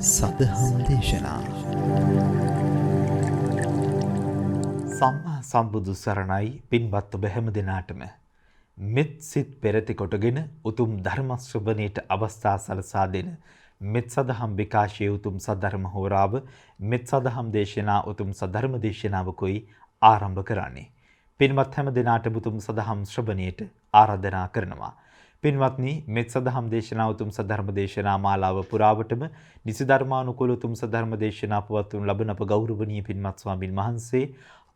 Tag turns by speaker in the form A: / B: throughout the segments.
A: සදහම් දේශනා සම්මා සම්බුදු සරණයි පින්වත් ඔබ හැම දෙනාටම මෙත් සිත් පෙරති කොටගෙන උතුම් ධර්ම ශ්‍රවණයට අවස්ථා සලසා දෙන මෙත් සදහම් විකාශයේ උතුම් සද්ධර්ම හෝරාව මෙත් සදහම් දේශනා උතුම් සද්ධර්ම දේශනාවකයි ආරම්භ කරන්නේ. පින්වත් හැම දෙනාටම උතුම් සදහම් ශ්‍රවණයට ආරාධනා කරනවා. පින්වත්නි, මෙත් සදහම් දේශනා උතුම් සද්ධර්ම දේශනා මාලාව පුරාවටම නිසි ධර්මානුකූල උතුම් සද්ධර්ම දේශනා පවත්වනු ලබන අප ගෞරවනීය පින්වත් ස්වාමින් වහන්සේ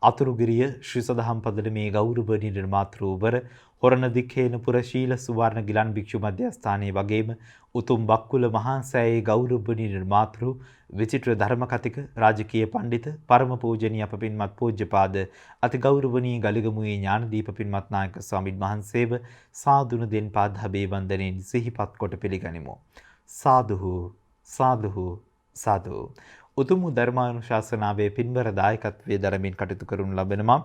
A: අතුරුගිරිය ශ්‍රී සදහම් පදනමේ ගෞරවනීය නිර්මාතෘවර හොරණ දික්හේන පුර ශීල සුවර්ණ ගිලන් භික්ෂු මධ්‍යස්ථානයේ වගේම උතුම් බක්කුල මහාසෑයේ ගෞරවනීය නිර්මාතෘ විචිත්‍ර ධර්ම කතික රාජකීය පඬිත පරම පූජනීය අප පින්වත් පූජ්‍යපාද අති ගෞරවනීය ගලිගමුවේ ඥානදීප පින්වත් නායක ස්වාමින් වහන්සේව සාදුන දෙන් පාදහබේ වන්දනෙන් සිහිපත් කොට පිළිගනිමු. සාදුහු සාදුහු සාදු. උතුම් ධර්මානුශාසනාවේ පින්වර දායකත්වයේ දරමින් කටයුතු කරනු ලබනවා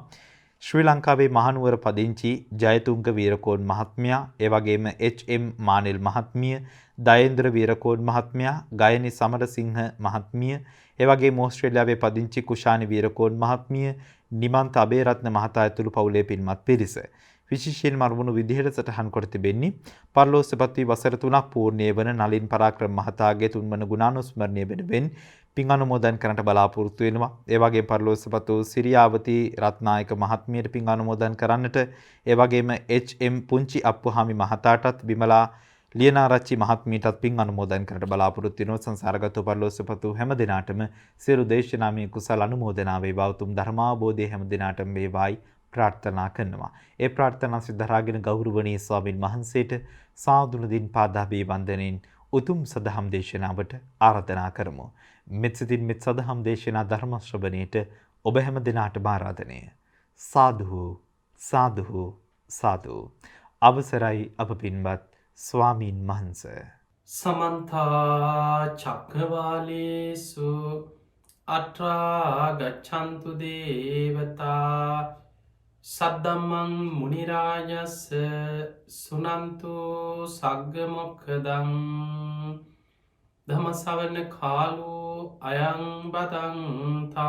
A: ශ්‍රී ලංකාවේ මහනුවර පදිංචි ජයතුංග වීරකෝන් මහත්මයා, ඒ වගේම එච්.එම්. මානෙල් මහත්මිය, දයේන්ද්‍ර වීරකෝන් මහත්මයා, ගයනි සමරසිංහ මහත්මිය, ඒ වගේම ඕස්ට්‍රේලියාවේ පදිංචි කුෂානි වීරකෝන් මහත්මිය, නිමන්ත අබේරත්න මහතා ඇතුළු පවුලේ පින්වත් පිරිස. විශේෂයෙන් මරුණු විදිහට සටහන් කොට තිබෙන්නේ පරලෝසපත් වී වසර 3ක් පූර්ණිය වන නලින් පරාක්‍රම මහතාගේ තුන්වන ගුණානුස්මරණය වෙනුවෙන් පින් අනුමෝදන් කරන්නට බලාපොරොත්තු වෙනවා. ඒ වගේම පරලෝසපත් වූ සිරියාවති රත්නායක මහත්මියට පින් අනුමෝදන් කරන්නට, ඒ වගේම එච්.එම්. පුංචි අප්පුහාමි මහතාටත් විමලා ලියනාරච්චි මහත්මියටත් පින් අනුමෝදන් කරන්නට බලාපොරොත්තු වෙනවා. සංසාරගත පරලෝසපත් වූ හැම දිනාටම සියලු දේශනාමය කුසල අනුමෝදනා වේවා. උතුම් ධර්මාභෝධය හැම දිනාටම වේවායි ප්‍රාර්ථනා කරනවා. ඒ ප්‍රාර්ථනා සිද්ධාගෙන ගෞරවනීය ස්වාමින් වහන්සේට සාදුන දින් පාදාභී වන්දනෙන් උතුම් සදහම් දේශනාවට ආරාධනා කරමු. මෙත් සිතින් මෙත් සදහම් දේශනා ධර්ම ශ්‍රවණයට ඔබ හැම දිනාටම ආරාධනය. සාදු සාදු සාදු. අවසරයි අප පින්වත් ස්වාමින් වහන්සේ.
B: සමන්ත චක්කවාලේසු අත්‍රා ගච්ඡන්තු දේවතා සද්දම්මං මුනි රාජස් සුනන්තු සග්ග මොක්ඛදං ධම්ම ශ්‍රවණ කාලෝ අයං බදන්තා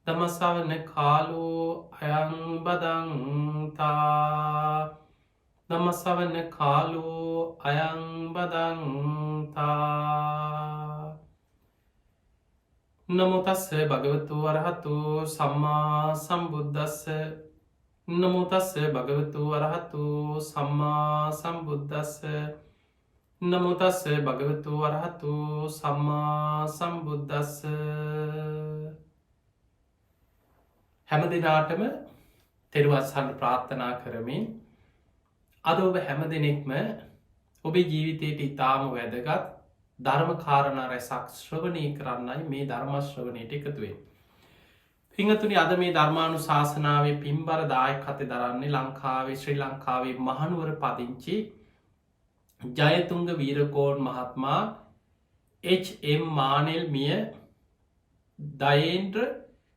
B: ධම්ම ශ්‍රවණ කාලෝ අයං බදන්තා ධම්ම ශ්‍රවණ කාලෝ අයං බදන්තා. නමෝ තස්ස භගවතු වරහතු සම්මා සම්බුද්දස්ස නමෝ තස්ස භගවතු වරහතු සම්මා සම්බුද්දස්ස නමෝ තස්ස භගවතු වරහතු සම්මා සම්බුද්දස්ස. හැම දිනාටම තෙරුවන් සරණ ප්‍රාර්ථනා කරමින් අද ඔබ හැම දෙනෙක්ම ඔබේ ජීවිතයට ඉතාම වැදගත් ධර්ම කාරණා රැසක් ශ්‍රවණය කරන්නයි මේ ධර්ම ශ්‍රවණයට එකතු වෙන්නේ. පින්වතුනි, අද මේ ධර්මානුශාසනාවේ පින්බර දායකත්වය දරන්නේ ලංකාවේ ශ්‍රී ලංකාවේ මහනුවර පදිංචි ජයතුංග වීරකෝන් මහත්මයා, එච්.එම්. මානෙල් මිය, දයේන්ද්‍ර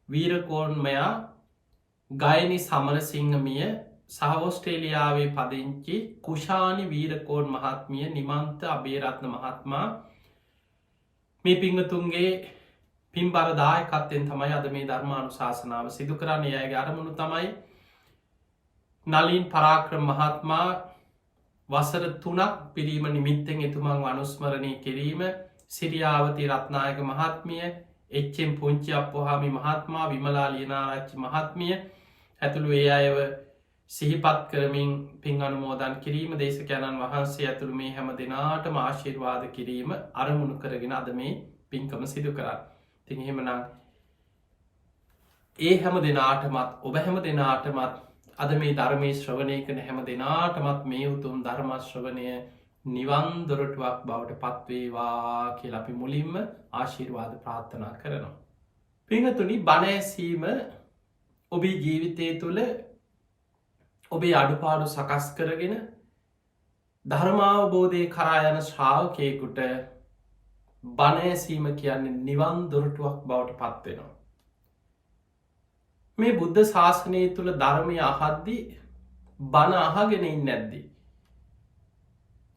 B: වීරකෝන් මයා, ගයනි සමරසිංහ මිය සහ ඕස්ට්‍රේලියාවේ පදිංචි කුෂානි වීරකෝන් මහත්මිය, නිමන්ත අබේරත්න මහත්මයා මේ පින්වතුන්ගේ පින්බර දායකත්වයෙන් තමයි අද මේ ධර්මානුශාසනාව සිදු කරන්නේ. අයගේ අරමුණු තමයි නලින් පරාක්‍රම මහත්මයා වසර 3ක් පිරීම නිමිත්තෙන් එතුමන් අනුස්මරණය කිරීම, සිරියාවති රත්නායක මහත්මිය, එච්.එම්. පුංචි අප්පුහාමි මහත්මයා, විමලා ලියනාරච්චි මහත්මිය ඇතුළු ඒ අයව සිහිපත් කරමින් පින් අනුමෝදන් කිරීම, දේශකයන්න් වහන්සේ ඇතුළු මේ හැම දෙනාටම ආශිර්වාද කිරීම අරමුණු කරගෙන අද මේ පින්කම සිදු කරන්න. ඉතින් එහෙමනම් ඒ හැම දෙනාටමත් ඔබ හැම දෙනාටමත් අද මේ ධර්මයේ ශ්‍රවණය කරන හැම දෙනාටමත් මේ උතුම් ධර්ම ශ්‍රවණය නිවන් දොරටුවක් බවට පත්වේවා කියලා අපි මුලින්ම ආශිර්වාද ප්‍රාර්ථනා කරනවා. පින්වතුනි, බණ ඇසීම ඔබේ ජීවිතය තුළ ඔබේ අඩුපාඩු සකස් කරගෙන ධර්මාවබෝධය කරා යන ශ්‍රාවකයෙකුට බණ ඇසීම කියන්නේ නිවන් දොරටුවක් බවට පත්වෙනවා. මේ බුද්ධ ශාසනය තුළ ධර්මය අහද්දී බණ අහගෙන ඉන්නේ නැද්දි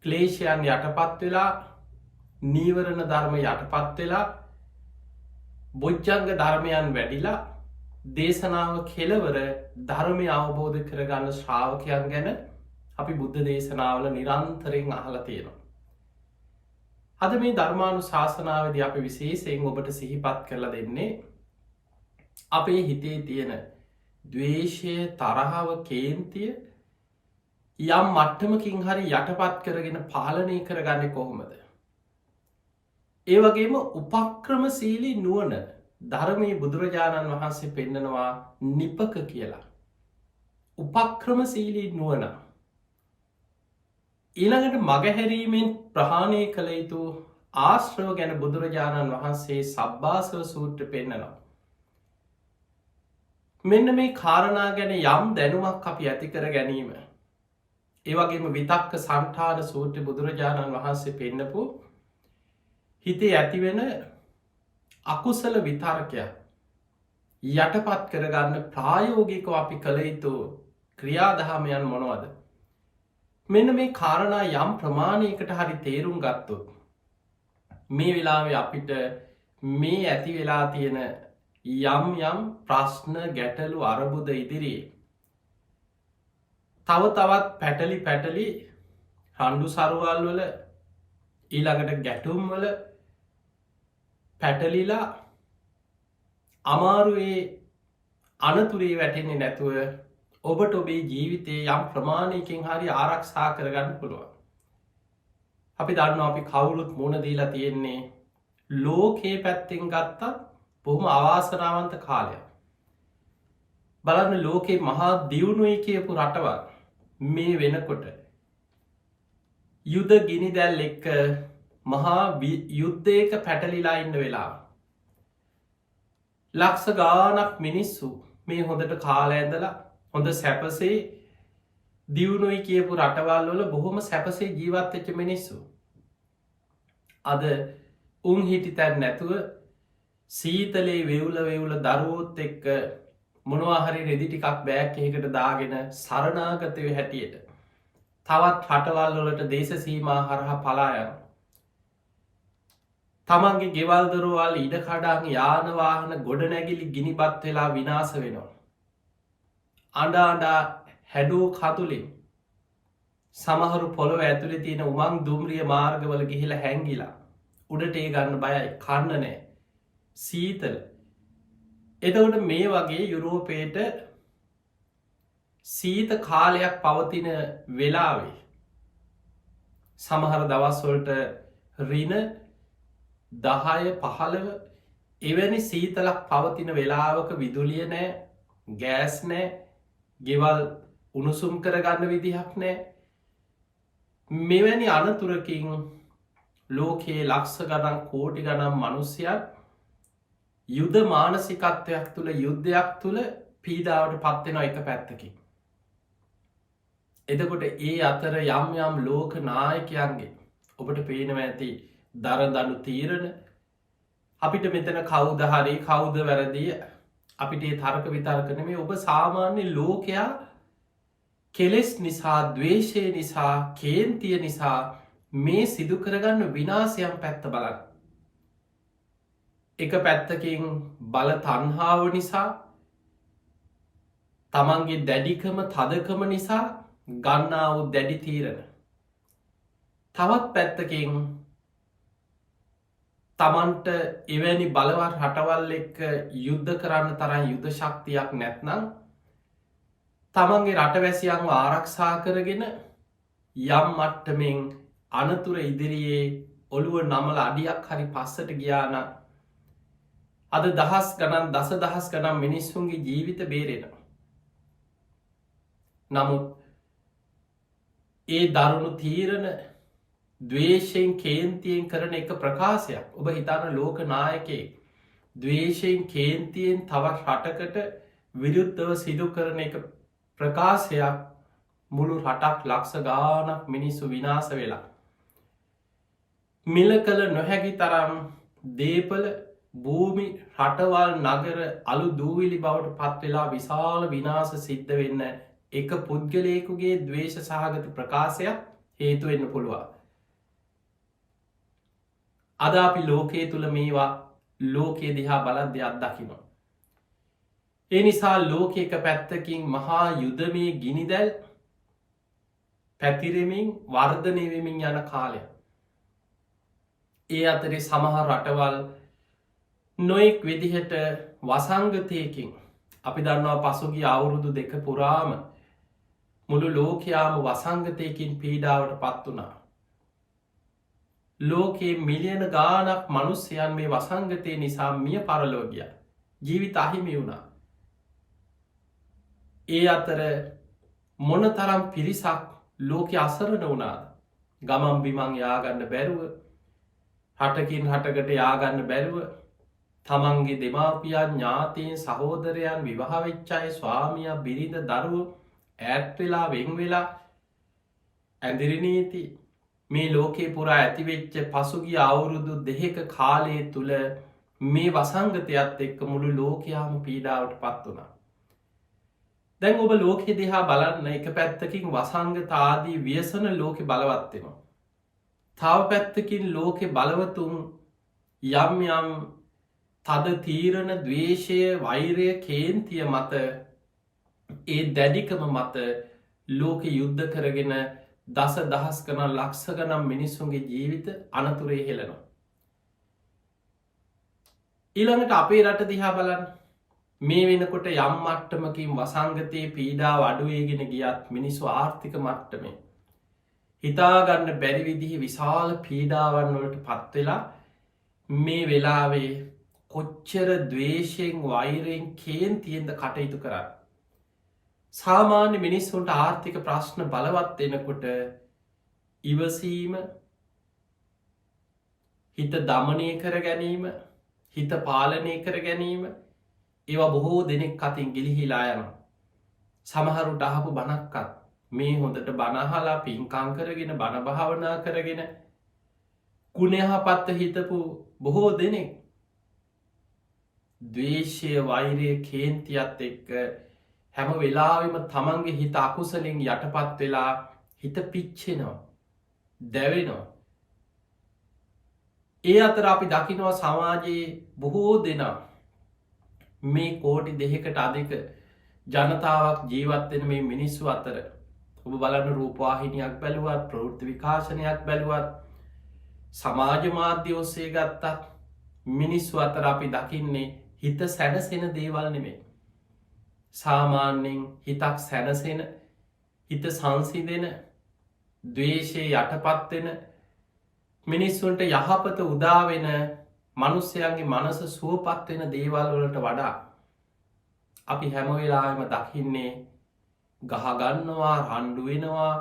B: ක්ලේශයන් යටපත් වෙලා නීවරණ ධර්ම යටපත් වෙලා බොජ්ජංග ධර්මයන් වැඩිලා දේශනාව කෙලවර ධර්මය අවබෝධ කරගන්න ශ්‍රාවකයන් ගැන අපි බුද්ධ දේශනාවල නිරන්තරයෙන් අහලා තියෙනවා. අද මේ ධර්මානු ශාසනාවද අපි විශේෂයෙන් ඔබට සිහිපත් කරලා දෙන්නේ අපේ හිතේ තියෙන දවේශය තරහාව කේන්තිය යම් මට්ටමකින් හරි යටපත් කරගෙන පාලනය කරගන්න කොහොමද. ඒ වගේම උපක්‍රමශීලී නුවණ ධර්මයේ බුදුරජාණන් වහන්සේ පෙන්නනවා නිපක කියලා. උපක්‍රමශීලී නුවණ ඊළඟට මගහැරීමෙන් ප්‍රහාණය කළ යුතු ආශ්‍රව ගැන බුදුරජාණන් වහන්සේ සබ්බාසව සූත්‍ර පෙන්නනවා. මෙන්න මේ කාරණා ගැන යම් දැනුමක් අපි ඇති කර ගැනීම. ඒවගේම විතක්ක සන්ඨාන සූත්‍ර බුදුරජාණන් වහන්සේ පෙන්නපු හිතේ ඇතිවෙන අකුසල විතර්කයක් යටපත් කරගන්න ප්‍රායෝගිකව අපි කළ යුතු ක්‍රියාදහමයන් මොනවද. මෙන්න මේ කාරණා යම් ප්‍රමාණයකට හරි තේරුම් ගත්තොත් මේ වෙලාවේ අපිට මේ ඇති වෙලා තියෙන යම් ප්‍රශ්න ගැටලු අරබුද ඉදිරියේ තව තවත් පැටලි රණ්ඩු සරුවල් වල ඊළඟට ගැටුම් වල පැටලිලා අමාරුවේ අනතුරේ වැටෙන්නේ නැතුව ඔබට ඔබේ ජීවිතයේ යම් ප්‍රමාණයකින් හරි ආරක්ෂා කරගන්න පුළුවන්. අපි දන්න අපි කවුරුත් මුණ දීලා තියෙන්නේ ලෝකයේ පැත්තෙන් ගත්තත් බොහොම අවාසනාවන්ත කාලයක්. බලන්න ලෝකයේ මහා දියුණුවයි කියපු රටවල් මේ වෙනකොට යුද ගිනි දැල් එක්ක මහා යුද්ධයක පැටලිලා ඉන්න වෙලා. ලක්ෂ ගානක් මිනිස්සු මේ හොඳට කාලඇඳලා හොඳ සැපසේ දියුණුවයි කියපු රටවල් වල බොහොම සැපසේ ජීවත්වෙච්ච මිනිස්සු. අද උන් හිටි තැන් නැතුව සීතලේ වෙවුල දරුවොත් එක්ක මොනවාහරි රෙදි ටිකක් බෑක් එකකට දාගෙන සරණාගතව හැටියට තවත් රටවල් වලට දේශ සීමා හරහා පලායන. තමන්ගේ ගෙවල්දරුවල් ඉඩ කඩාං යානවාහන ගොඩනැගිලි ගිනිබත් වෙලා විනාස වෙනවා. අඩාඩා හැඩෝ කතුලින් සමහරු පොළොව ඇතුළි තියෙන උමං දුම්රිය මාර්ගවල ගිහිල හැංගිලා උඩට ඒ ගන්න බයයි කන්න නෑ සීතල. එතවට මේ වගේ යුරෝපයට සීත කාලයක් පවතින වෙලාවේ සමහර දවස්වලට රින 10-15 එවැනි සීතලක් පවතින වෙලාවක විදුලිය නෑ ගෑස් නෑ ගෙවල් උණුසුම් කරගන්න විදිහක් නෑ. මෙවැනි අනතුරකින් ලෝකයේ ලක්ෂ ගණන් කෝටි ගනම් මනුස්්‍යයන් යුද මානසිකත්වයක් තුළ යුද්ධයක් තුළ පීඩාවට පත්වෙන එක පැත්තකින්. එදකොට ඒ අතර යම් ලෝක නායකයන්ගේ ඔබට පේනව ඇති දරදනු තීරණ අපිට මෙතන කවුද හරි කවුද වැරදිය අපිට ඒ තර්ක විතර්කන මේ ඔබ සාමාන්‍ය ලෝකයා කෙලෙස් නිසා දවේශය නිසා කේන්තිය නිසා මේ සිදු කරගන්න විනාසයම් පැත්ත බලන්න. එක පැත්තකින් බල තන්හාාව නිසා තමන්ගේ දැඩිකම තදකම නිසා ගන්නාව දැඩි තීරණ. තවත් පැත්තකින් තමන්ට එවැනි බලවත් රටවල් එක්ක යුද්ධ කරන්න තරන් යුද ශක්තියක් නැත්නම් තමන්ගේ රටවැසියන්ව ආරක්ෂා කරගෙන යම් මට්ටමෙන් අනතුර ඉදිරියේ ඔළුව නමල අඩියක් හරි පස්සට ගියාන අද දහස් ගණන් දස දහස් ගනම් මිනිස්සුන්ගේ ජීවිත බේරෙන. නමුත් ඒ දරුණු තීරණ දවේශයෙන් කේන්තියෙන් කරන එක ප්‍රකාශයක්. ඔබ හිතන ලෝක නායකේ දවේශයෙන් කේන්තියෙන් තවත් රටකට විරුද්ධව සිදු කරන එක ප්‍රකාශයක් මුළු රටක් ලක්ෂ ගානක් මිනිස්සු විනාස වෙලා. මිල කළ නොහැකි තරම් දේපල භූමි රටවල් නගර අලු දූවිලි බවට පත්වෙලා විශාල විනාස සිද්ධ වෙන්න එක පුද්ගලයකුගේ දවේශ සහගත ප්‍රකාශයක් හේතුවෙන්න පුළුවන්. අද අපි ලෝකයේ තුළ මේවා ලෝකයේ දිහා බලද්දයක් දකිනවා. ඒ නිසා ලෝකයක පැත්තකින් මහා යුදමය ගිනිදැල් පැතිරමින් වර්ධනයවෙමින් යන කාලය. ඒ අතරේ සමහර රටවල් නොයෙක් විදිහට වසංගතයකින් අපි දන්නවා පසුගිය අවුරුදු 2 පුරාම මුළු ලෝකයාම වසංගතයකින් පීඩාවට පත් වුණා. ලෝකයේ මිලියන ගානක් මනුස්සයන් මේ වසංගතය නිසා මිය පරලෝගිය ජීවිත අහිමි වුණා. ඒ අතර මොන තරම් පිරිසක් ලෝක අසරණ වුණාද. ගමම් බිමං යාගන්න බැරුව හටකින් හටකට යාගන්න බැරුව තමන්ගේ දෙමාපියන් ඥාතීන් සහෝදරයන් විවාහවෙච්චාය ස්වාමිය බිරිඳ දරුව ඇත්වෙලා වෙංවෙලා ඇදිරිනීති මේ ලෝකේ පුරා ඇතිවෙච්ච පසුගිය අවුරුදු 2 කාලය තුළ මේ වසංගතයත් එක්ක මුළු ලෝකයාම පීඩාවට පත් වුණා. දැන් ඔබ ලෝකෙ දිහා බලන්න එක පැත්තකින් වසංගතාදී ව්‍යසන ලෝකෙ බලවත්වෙනවා. තව පැත්තකින් ලෝකෙ බලවතුන් යම් යම් තද තීරණ ද්වේශය වෛරය කේන්තිය මත ඒ දැඩිකම මත ලෝක යුද්ධ කරගෙන දස දහස් ගණන් ලක්ෂ ගනම් මිනිස්සුන්ගේ ජීවිත අනතුරේ හෙලනවා. ඊළඟට අපේ රට දිහා බලන්න මේ වෙනකොට යම් මට්ටමකින් වසංගතයේ පීඩාව අඩුවේගෙන ගියත් මිනිස්සු ආර්ථික මට්ටමේ හිතාගන්න බැරි විදිහ විශාල පීඩාවන් වලට පත්වෙලා මේ වෙලාවේ කොච්චර ද්වේශයෙන් වෛරයෙන් කේන්තියෙන්ද කටයුතු කරන්න. සාමාන්‍ය මිනිස්සුන්ට ආර්ථික ප්‍රශ්න බලවත් එනකොට ඉවසීම හිත දමනය කර ගැනීම හිත පාලනය කර ගැනීම ඒවා බොහෝ දෙනෙක් අතින් ගිලිහිලා යන. සමහරුට අහපු බණක්කත් මේ හොඳට බණහලා පින්කං කරගෙන බණ භාවනා කරගෙන ගුණයහපත්ත හිතපු බොහෝ දෙනෙක් ද්වේශය වෛරය කේන්තියත් එක්ක හැම වෙලාවෙම තමන්ගේ හිත අකුසලින් යටපත් වෙලා හිත පිච්චෙනවා දැවෙනවා. ඒ අතර අපි දකිනවා සමාජයේ බොහෝ දෙනා මේ කෝටි 2කට අධික ජනතාවක් ජීවත්වෙන මේ මිනිස්සු අතර ඔබ බලන්න රූපවාහිනියක් බැලුවත් ප්‍රවෘත්ති විකාශනයක් බැලුවත් සමාජ මාධ්‍ය ඔස්සේ ගත්තත් මිනිස්සු අතර අපි දකින්නේ හිත සැනසෙන දේවල් නෙමේ. සාමාන්‍යයෙන් හිතක් සැනසෙන හිත සංසිදෙන ද්වේශය යටපත්වෙන මිනිස්සුන්ට යහපත උදාවෙන මනුස්සයන්ගේ මනස සුවපත්වෙන දේවල් වලට වඩා අපි හැමවෙලාම දකින්නේ ගහගන්නවා රණ්ඩු වෙනවා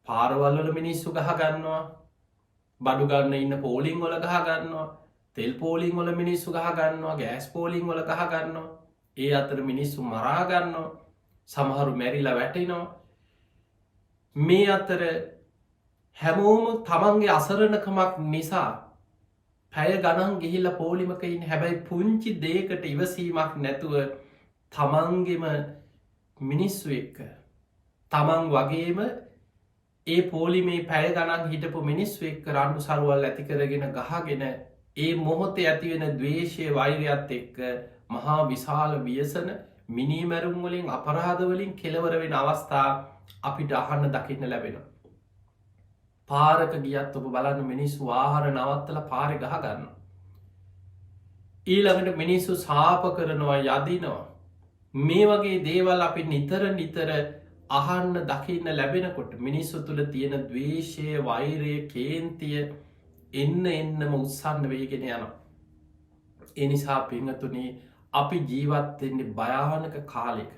B: පාරවල්වල මිනිස්සු ගහගන්නවා බඩුගන්න ඉන්න පෝලිං වල ගහගන්නවා තෙල් පෝලිං වල මිනිස්සු ගහගන්නවා ගෑස් පෝලිං වල ගහගන්නවා ඒ අතර මිනිස්සු මරාගන්නවා සමහරු මැරිලා වැටෙනවා. මේ අතර හැමෝම තමන්ගේ අසරණකමක් නිසා පැය ගණන් ගිහිල්ල පෝලිමකයින් හැබැයි පුංචි දේකට ඉවසීමක් නැතුව තමන්ගෙම මිනිස්සු එක්ක තමන් වගේම ඒ පෝලිමේ පැය ගණන් හිටපු මිනිස්සු එක්ක රණ්ඩු සරුවල් ඇති කරගෙන ගහගෙන ඒ මොහොතේ ඇතිවෙන ද්වේශය වෛරයත් එක්ක මහා විශාල ව්‍යසන මිනීමැරුම්වලින් අපරාධවලින් කෙලවර වෙන අවස්ථා අපිට අහන්න දකින්න ලැබෙනවා. පාරක ගියත් ඔබ බලන්න මිනිස්සු වාහන නවත්තල පාරි ගහගන්න. ඊළඟට මිනිස්සු සාප කරනවා යදිනවා. මේ වගේ දේවල් අපි නිතර නිතර අහන්න දකින්න ලැබෙනකොට මිනිස්සු තුළ තියෙන ද්වේශය වෛරය කේන්තිය එන්න එන්නම උත්සන්න වේගෙන යනවා. එනිසා පිංහතුනේ අපි ජීවත්වෙන්නේ භයානක කාලෙක.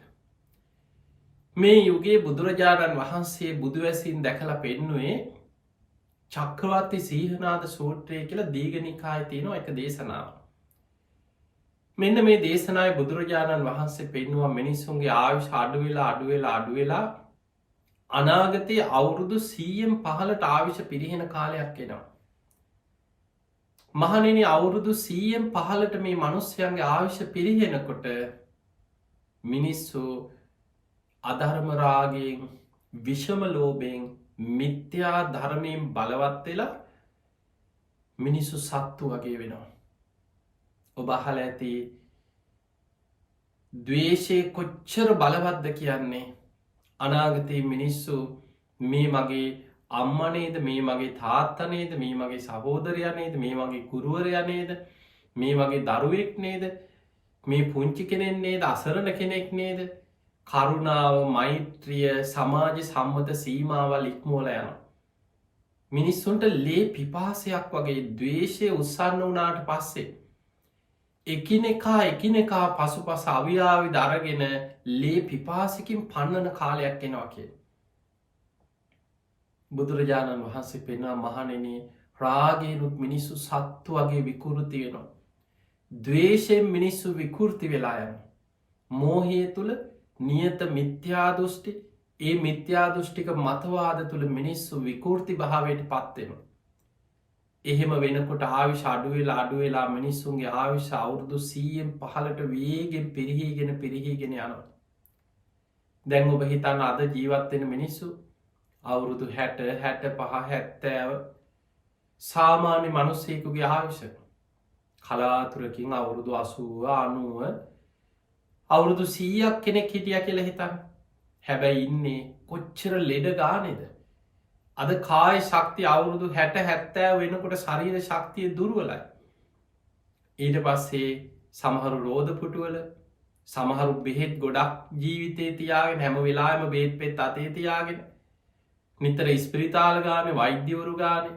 B: මේ යුගේ බුදුරජාණන් වහන්සේ බුදුවැසින් දැකලා පෙන්නුවේ චක්‍රවර්ති සීහනාද සූත්‍රය කියලා දීඝනිකායේ තියෙනවා එක දේශනාව. මෙන්න මේ දේශනාවේ බුදුරජාණන් වහන්සේ පෙන්නවා මිනිස්සුන්ගේ ආයුෂ අඩුවෙලා අනාගතයේ අවුරුදු 100න් පහළට ආයුෂ පිරිහෙන කාලයක් එනවා. මහණෙනි අවුරුදු 100න් පහළට මේ මිනිස්යන්ගේ ආයුෂ පිරිහෙනකොට මිනිස්සු අධර්ම රාගයෙන් විෂම ලෝභයෙන් මිත්‍යා ධර්මයෙන් බලවත් වෙලා මිනිස්සු සත්තු වගේ වෙනවා. ඔබ අහල ඇති දවේශය කොච්චර බලවද්ද කියන්නේ අනාගතයේ මිනිස්සු මේ මගේ අම්මනේද මේ මගේ තාත්තනේද මේ මගේ සහෝදරයනේද මේ මගේ ගුරුවරයනේද මේ වගේ දරුවෙක් නේද මේ පුංචි කෙනෙන්නේ අසරණ කෙනෙක් නේද කරුණාව මෛත්‍රිය සමාජ සම්මත සීමාවල් ඉක්මෝල යන. මිනිස්සුන්ට ලේ පිපාසයක් වගේ දවේශය උත්සන්න වනාට පස්සේ. එකිනෙකා පසු පස අවියාවි දරගෙන ලේ පිපාසිකින් පන්නන කාලයක් එනවා කිය. බුදුරජාණන් වහන්සේ පෙන්වා මහනෙන රාගයනුත් මිනිස්සු සත්තු වගේ විකෘති වෙනවා. දවේශයෙන් මිනිස්සු විකෘති වෙලා යන. මෝහය තුළ නියත මිත්‍යාදෘෂ්ටි ඒ මිත්‍යාදෘෂ්ටික මතවාද තුළ මිනිස්සු විකෘති භාවයට පත්වෙනවා. එහෙම වෙනකොට ආවිශ අඩුවෙලා අඩුවෙලා මිනිස්සුන්ගේ ආවිශ අවුරුදු 100-15ට වේගෙන් පිරිහීගෙන යනවා. දැන් ඔබ හිතන්න අද ජීවත්වෙන මිනිස්සු අවුරුදු 60-65-70 සාමාන්‍ය මනුස්සයකුගේ ආවිශ කලාතුරකින් අවුරුදු 80-90 අවුරුදු 100ක් කෙනෙක් හිටිය කියලා හිතන්න. හැබැයි ඉන්නේ කොච්චර ලෙඩ ගානෙද. අද කාය ශක්ති අවුරුදු 60-70 වෙනකොට ශරීර ශක්තිය දුර්වලයි. ඊට පස්සේ සමහරු රෝධපුටුවල සමහරු බෙහෙත් ගොඩක් ජීවිතය තියාගෙන හැම වෙලාම බේත් පෙත් අතේ තියාගෙන නිතර ස්පිරිතාල ගාන වෛද්‍යවරු ගාන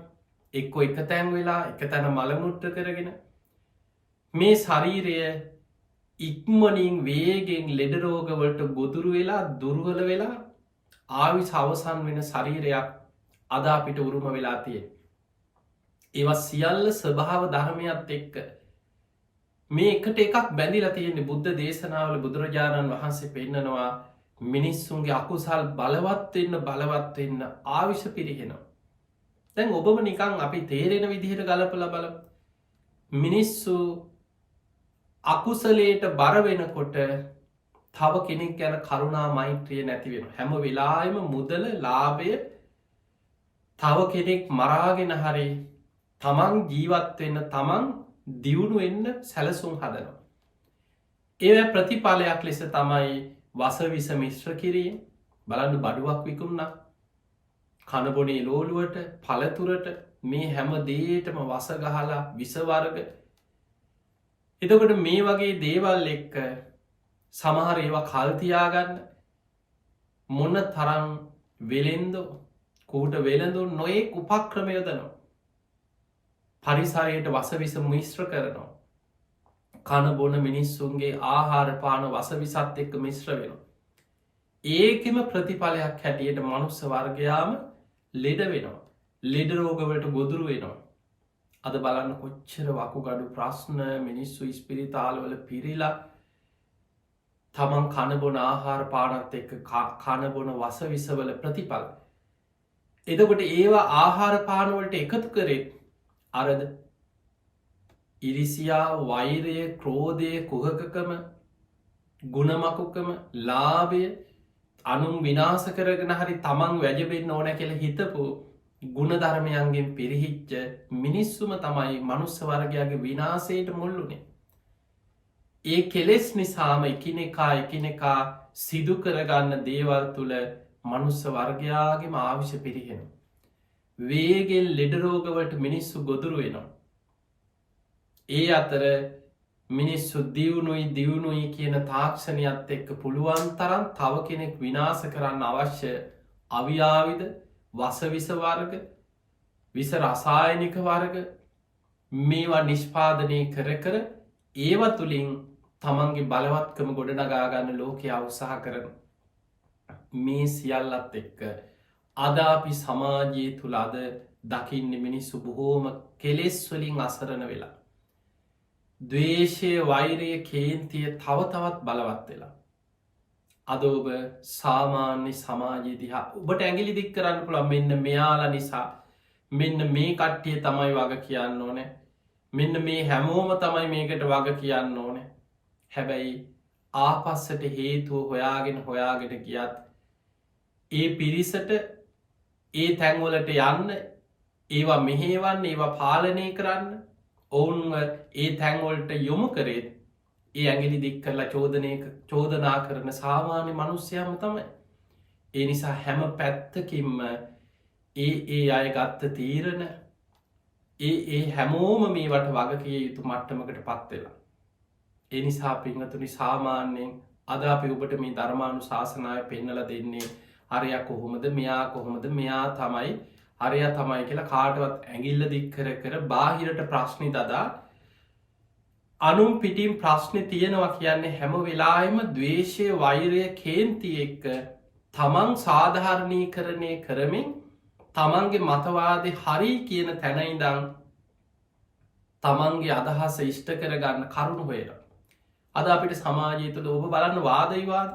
B: එක්කො එක තැන් වෙලා එක තැන මළමුට්ට කරගෙන මේ ශරීරය ඉක්මනින් වේගෙන් ලෙඩරෝගවලට ගොදුරු වෙලා දුර්වල වෙලා ආවි සවසන් වෙන ශරීරයක් අද අපිට උරුම වෙලා තිය. ඒවත් සියල්ල ස්වභාව ධර්මයත් එක්ක මේ එකට එකක් බැඳිලා තියෙන්නේ බුද්ධ දේශනාවල බුදුරජාණන් වහන්සේ පෙන්නනවා මිනිස්සුන්ගේ අකුසල් බලවත්වෙන්න ආවිශ පිරිහෙනවා. දැන් ඔබම නිකං අපි තේරෙන විදිහට ගලපල බල මිනිස්සු අකුසලේට බරවෙනකොට තව කෙනෙක් ගැන කරුණා මෛත්‍රිය නැතිවෙන හැම වෙලාම මුදල ලාභය තව කෙනෙක් මරාගෙන හරි තමන් ජීවත්වෙන්න තමන් දියුණු එන්න සැලසුම් හදනවා. ඒ ප්‍රතිපාලයක් ලෙස තමයි වසවිස මිශ්‍ර කිරීම බලන්න බඩුවක් විකුණන්න කණබොනේ ලෝලුවට පළතුරට මේ හැම දේටම වසගහලා විසවර්ග එතකොට මේ වගේ දේවල් එක්ක සමහර ඒවා කල්තියාගන්න මොන්න තරම් වෙලෙන්දෝ කූට වෙළඳු නොයෙක් උපක්‍රමයදනවා. පරිසරයට වසවිස මිශ්‍ර කරනවා. කණබොන මිනිස්සුන්ගේ ආහාර පාන වසවිසත් එක්ක මිශ්‍ර වෙනවා. ඒකෙම ප්‍රතිඵලයක් හැටියට මනුස්ස වර්ගයාම ලෙඩ වෙනවා. ලෙඩ රෝගවලට ගොදුරු වෙනවා. අද බලන්න කොච්චර වකු ගඩු ප්‍රශ්න මිනිස්සු ස්පිරිතාල්වල පිරිලා තමන් කණබොන ආහාර පානත් එක්ක කණබොන වසවිසවල ප්‍රතිඵල. එදකොට ඒවා ආහාර පානවලට එකතු කරේ අරද ඉරිසියා වෛරය ක්‍රෝධය කුහකකම ගුණමකුකම ලාභය අනුම් විනාස කරගෙන හරි තමන් වැජබෙන් ඕන කෙළ හිතපු ගුණධර්මයන්ගෙන් පිරිහිච්ච මිනිස්සුම තමයි මනුස්ස වර්ගයාගේ විනාසයට මුල්ලුනේ. ඒ කෙලෙස් නිසාම එකිනෙකා සිදු කරගන්න දේවල් තුළ මනුස්ස වර්ගයාගේ ආවිශ පිරිහෙන. වේගෙන් ලෙඩරෝගවට මිනිස්සු ගොදුරු වෙනවා. ඒ අතර මිනිස්සු දියුණුයි කියන තාක්ෂණයත් එක්ක පුළුවන් තරම් තව කෙනෙක් විනාස කරන්න අවශ්‍ය අවියාවිද වසවිස වර්ග විස රසායනික වර්ග මේවා නිෂ්පාදනය කර ඒව තුළින් තමන්ගේ බලවත්කම ගොඩනගාගන්න ලෝකයා උත්සාහ කරන මේ සියල්ලත් එක්ක අද අපි සමාජයේ තුළ අද දකින්න මිනිස්සු බොහෝම කෙලෙස්වලින් අසරණ වෙලා. දවේශය වෛරය කේන්තිය තව තවත් බලවත් වෙලා. අද ඔබ සාමාන්‍ය සමාජයේ දිහා ඔබට ඇගිලි දික් කරන්න පුළන් මෙන්න මෙයාල නිසා මෙන්න මේ කට්ටිය තමයි වග කියන්න ඕනෑ මෙන්න මේ හැමෝම තමයි මේකට වග කියන්න ඕනෑ හැබැයි ආපස්සට හේතුව හොයාගෙන ගියත් ඒ පිරිසට ඒ තැන්වලට යන්න ඒවා මෙහේවන් ඒවා පාලනය කරන්න ඔවුන්ව ඒ තැන්වොල්ට යොමු කරේත් ඒ ඇගිලි දික් කරලා චෝදනා කරන සාමාන්‍ය මනුස්්‍යයම තමයි. ඒ නිසා හැම පැත්තකින්ම ඒ අය ගත්ත තීරණ ඒ හැමෝම මේවට වගකිය යුතු මට්ටමකට පත්වෙලා. ඒ නිසා පිංහතුනි සාමාන්‍යයෙන් අද අපි ඔබට මේ ධර්මාණු ශාසනාය පෙන්නල දෙන්නේ අරයක් කොහොමද මෙයා කොහොමද මෙයා තමයි අරය තමයි කියලා කාටවත් ඇගිල්ල දික් කර බාහිරට ප්‍රශ්නි දදා අනුම් පිටිම් ප්‍රශ්නය තියෙනවා කියන්නේ හැම වෙලාම දවේශය වෛරය කේන්ති එක්ක තමන් සාධාරණී කරණය කරමින් තමන්ගේ මතවාදය හරි කියන තැනයිදං තමන්ගේ අදහස ඉෂ්ට කරගන්න කරුණු හොයට. අද අපිට සමාජය තුළ ඔබ බලන්න වාදයිවාද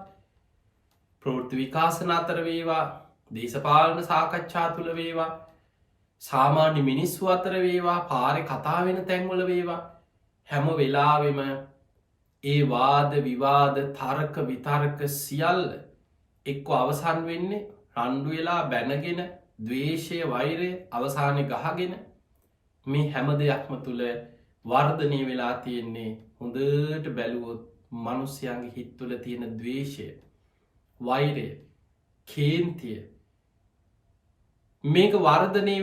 B: ප්‍රෘති විකාසන අතර වේවා දේශපාලන සාකච්ඡා තුළ වේවා සාමාන්‍ය මිනිස්සු අතර වේවා පාරි කතාවෙන තැන්වල වේවා හැම වෙලාවෙම ඒ වාද විවාද තරක විතර්ක සියල්ල එක්කො අවසන් වෙන්නේ රණ්ඩු වෙලා බැනගෙන දවේශය වෛරය අවසානය ගහගෙන මේ හැම දෙයක්ම තුළ වර්ධනය වෙලා තියෙන්නේ හොඳට බැලුවොත් මනුස්්‍යයන්ගේ හිත් තුළ තියෙන දවේශය වෛරය කේන්තිය මේක වර්ධනය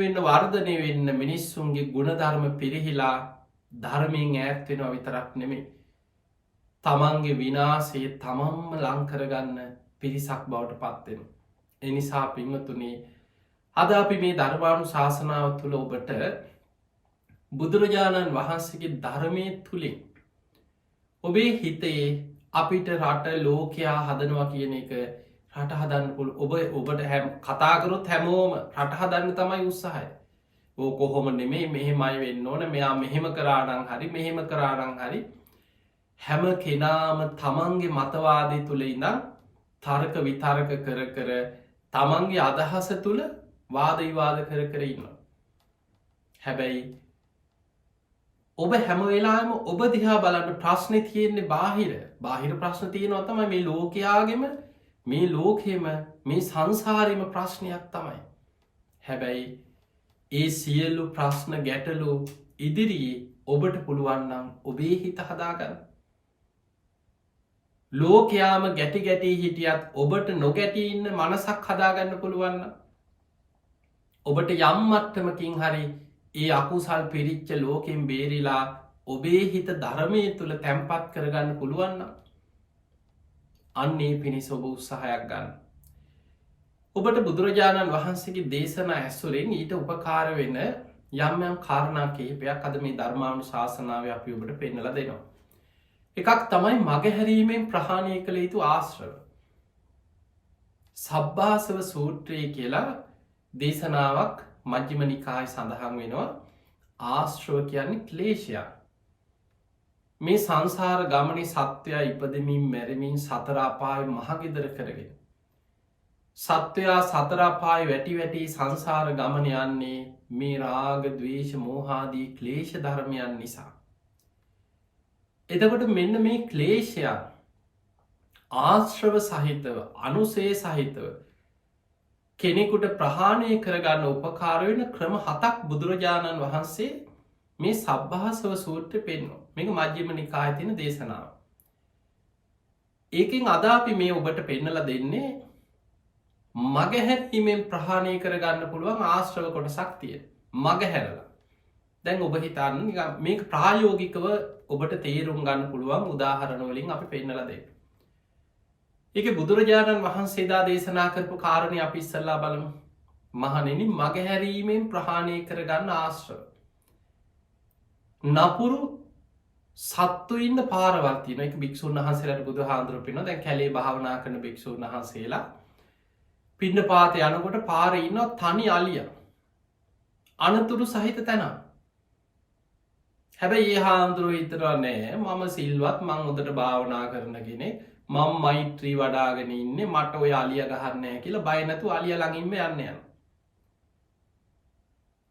B: වෙන්න මිනිස්සුන්ගේ ගුණධර්ම පිරිහිලා ධර්මයෙන් ඈත්වෙනවා විතරක් නෙමේ තමන්ගේ විනාසේ තමම්ම ලංකරගන්න පිරිසක් බවට පත්වෙන. එනිසා පිංහතුනේ අද අපි මේ ධර්මාණු ශාසනාව තුළ ඔබට බුදුරජාණන් වහන්සේගේ ධර්මය තුළින් ඔබේ හිතේ අපිට රට ලෝකයා හදනවා කියන එක රට හදන්න පුළ ඔබට හැම් කතාකරොත් හැමෝම රට හදන්න තමයි උත්සාහය ඕ කොහොම නෙමේ මෙහෙමයි වෙන්න ඕන මෙයා මෙහෙම කරානං හරි මෙහෙම කරානං හරි හැම කෙනාම තමන්ගේ මතවාදය තුළ ඉඳම් තර්ක විතර්ක කර තමන්ගේ අදහස තුළ වාදවිවාද කර ඉන්න. හැබැයි ඔබ හැම වෙලාම ඔබ දිහා බලන්න ප්‍රශ්නය තියෙන්නේ බාහිර ප්‍රශ්න තියෙනවා තමයි මේ ලෝකයාගෙම මේ ලෝකෙම මේ සංසාරයම ප්‍රශ්නයක් තමයි. හැබැයි ඒ සියල්ලු ප්‍රශ්න ගැටලු ඉදිරියේ ඔබට පුළුවන්නම් ඔබේ හිත හදාගන්න. ලෝකයාම ගැටි ගැටී හිටියත් ඔබට නොගැටි ඉන්න මනසක් හදාගන්න පුළුවන්න. ඔබට යම්මට්ටමකින් හරි ඒ අකුසල් පිරිච්ච ලෝකෙන් බේරිලා ඔබේ හිත ධර්මය තුළ තැම්පත් කරගන්න පුළුවන්න. අන්නේ පිණිස ඔබ උත්සාහයක් ගන්න. ඔබට බුදුරජාණන් වහන්සේගේ දේශන ඇස්සුරෙන් ඊට උපකාර වෙන යම්යම් කාරණා කහිපයක් අද මේ ධර්මාණු ශාසනාව අපි ඔබට පෙන්නල දෙනවා. එකක් තමයි මගහැරීමෙන් ප්‍රහාණය කළ යුතු ආශ්‍රව. සබ්භාසව සූත්‍රයේ කියලා දේශනාවක් මජ්ජිම නිකාය සඳහන් වෙනවා. ආශ්‍රව කියන්නේ ක්ලේශයක්. මේ සංසාර ගමනි සත්වයා ඉපදමින් මැරමින් සතරාපාය මහගෙදර කරගෙන. සත්වයා සතරාපාය වැටි සංසාර ගමන යන්නේ මේ රාග දවේශ මෝහාදී ක්ලේශ ධර්මයන් නිසා. එතකොට මෙන්න මේ ක්ලේශයක් ආශ්‍රව සහිතව අනුසේ සහිතව කෙනෙකුට ප්‍රහාණය කරගන්න උපකාරවෙන ක්‍රම 7ක් බුදුරජාණන් වහන්සේ මේ සබ්භාසව සූත්‍ර පෙන්නවා. මේක මජ්ජිම නිකායේ තියෙන දේශනාව. ඒකෙන් අද අපි මේ ඔබට පෙන්නලා දෙන්නේ මගහැරීමෙන් ප්‍රහාණය කරගන්න පුළුවන් ආශ්‍රව කොටසක් තියෙන. මගහැරලා. දැන් ඔබ හිතන්න මේක ප්‍රායෝගිකව ඔබට තේරුම් ගන්න පුළුවන් උදාහරණ වලින් අපි පෙන්නලා දෙන්න. ඒක බුදුරජාණන් වහන්සේදා දේශනා කරපු කාරණේ අපි ඉස්සල්ලා බලමු. මහණෙනි මගහැරීමෙන් ප්‍රහාණය කරගන්න ආශ්‍රව. නපුරු සත්තු ඉන්න පාරවල් තියෙනවා. ඒක භික්ෂුන් වහන්සේලාට බුදුහාඳුරු පෙන්නනවා. දැන් කැලේ භාවනා කරන භික්ෂුන් වහන්සේලා පින්නපාත යනකොට පාරේ ඉන්නවා තනි අලියා. අනතුරු සහිත තැන. හැබැයි ඒ හාමුදුරුවෝ හිතනවා නෑ මම සිල්වත් මං හොඳට භාවනා කරන කෙනෙක් මම මෛත්‍රී වඩාගෙන ඉන්නේ මට ඔය අලිය ගහන්න නැහැ කියලා බය නැතුව අලිය ළඟින්ම යන්න යනවා.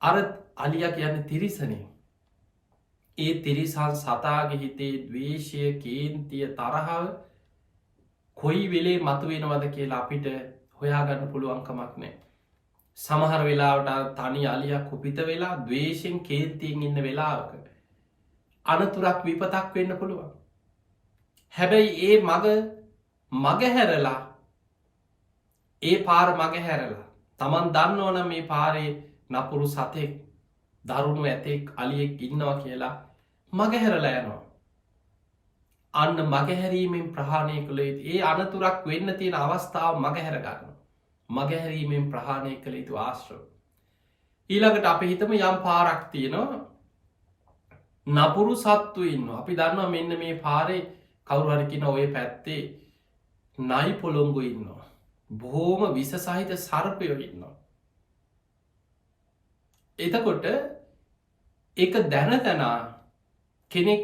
B: අර අලියා කියන්නේ තිරිසනේ. ඒ තිරිසන් සතාගේ හිතේ ද්වේෂය, කේන්තිය, තරහව කොයි වෙලේ මතුවෙනවද කියලා අපිට හොයාගන්න පුළුවන් කමක් නැහැ. සමහර වෙලාවට තනි අලියක් කුපිත වෙලා ද්වේෂෙන් කේන්තියෙන් ඉන්න වෙලාවක අනතුරක් විපතක් වෙන්න පුළුවන්. හැබැයි ඒ මගහැරලා ඒ පාර මගහැරලා තමන් දන්න ඕන මේ පාරේ නපුරු සතෙක් දරුණු ඇතෙක් අලියෙක් ඉන්නවා කියලා මගහැරලා යනවා. අන්න මගහැරීමෙන් ප්‍රහාණය කළ යුතු ඒ අනතුරක් වෙන්න තියෙන අවස්ථාව මගහැරගන්න. මගහැරීමෙන් ප්‍රහාණය කළ යුතු ආශ්‍රව. ඊළඟට අපි හිතම යම් පාරක් තියෙනවා නපුරු සත්තු ඉන්න. අපි දන්නවා මෙන්න මේ පාරේ කවුරුහරකින ඔය පැත්තේ නයි පොළොංගු ඉන්නවා. බොහෝම විස සහිත සර්පයෝ ඉන්නවා. එතකොට එක දැනතැනා කෙනෙක්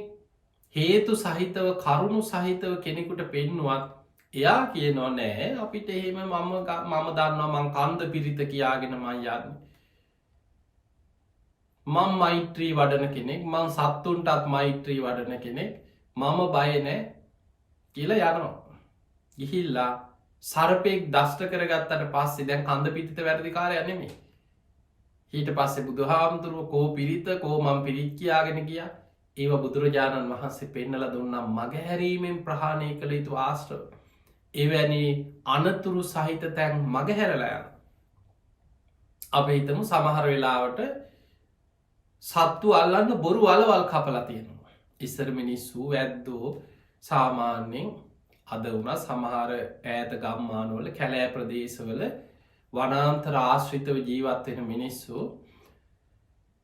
B: හේතු සහිතව කරුණු සහිතව කෙනෙකුට පෙන්නුවත් එයා කියනවා නෑ අපිට එහෙම මම දන්නවා මං කන්ද පිරිත කියාගෙන මං යන්න. මං මෛත්‍රී වඩන කෙනෙක් මං සත්තුන්ටත් මෛත්‍රී වඩන කෙනෙක් මම බයනෑ කියලා යනවා. ගිහිල්ලා සර්පයෙක් දෂ්ට කරගත්තට පස්සේ දැන් කන්ද පිරිත වැරදිකාරය නෙමේ. ඊට පස්සේ බුදු හාමුදුරුව කෝ පිරිත කෝ මං පිරිත් කියාගෙන ගිය ඒව බුදුරජාණන් වහන්සේ පෙන්නල දුන්නම් මගහැරීමෙන් ප්‍රහාණය කළ යුතු ආශ්‍රව. එවැනි අනතුරු සහිත තැන් මගහැරලයන්. අප හිතමු සමහර වෙලාවට සත්තු අල්ලන්න බොරු අලවල් කපලා තියෙනවා. ඉස්සර මිනිස්සු ඇද්දෝ සාමාන්‍යෙන් අද වුණ සමහර ඈත ගම්මානවල කැලෑ ප්‍රදේශවල වනාන්තර ආශ්‍රිතව ජීවත්වෙන මිනිස්සු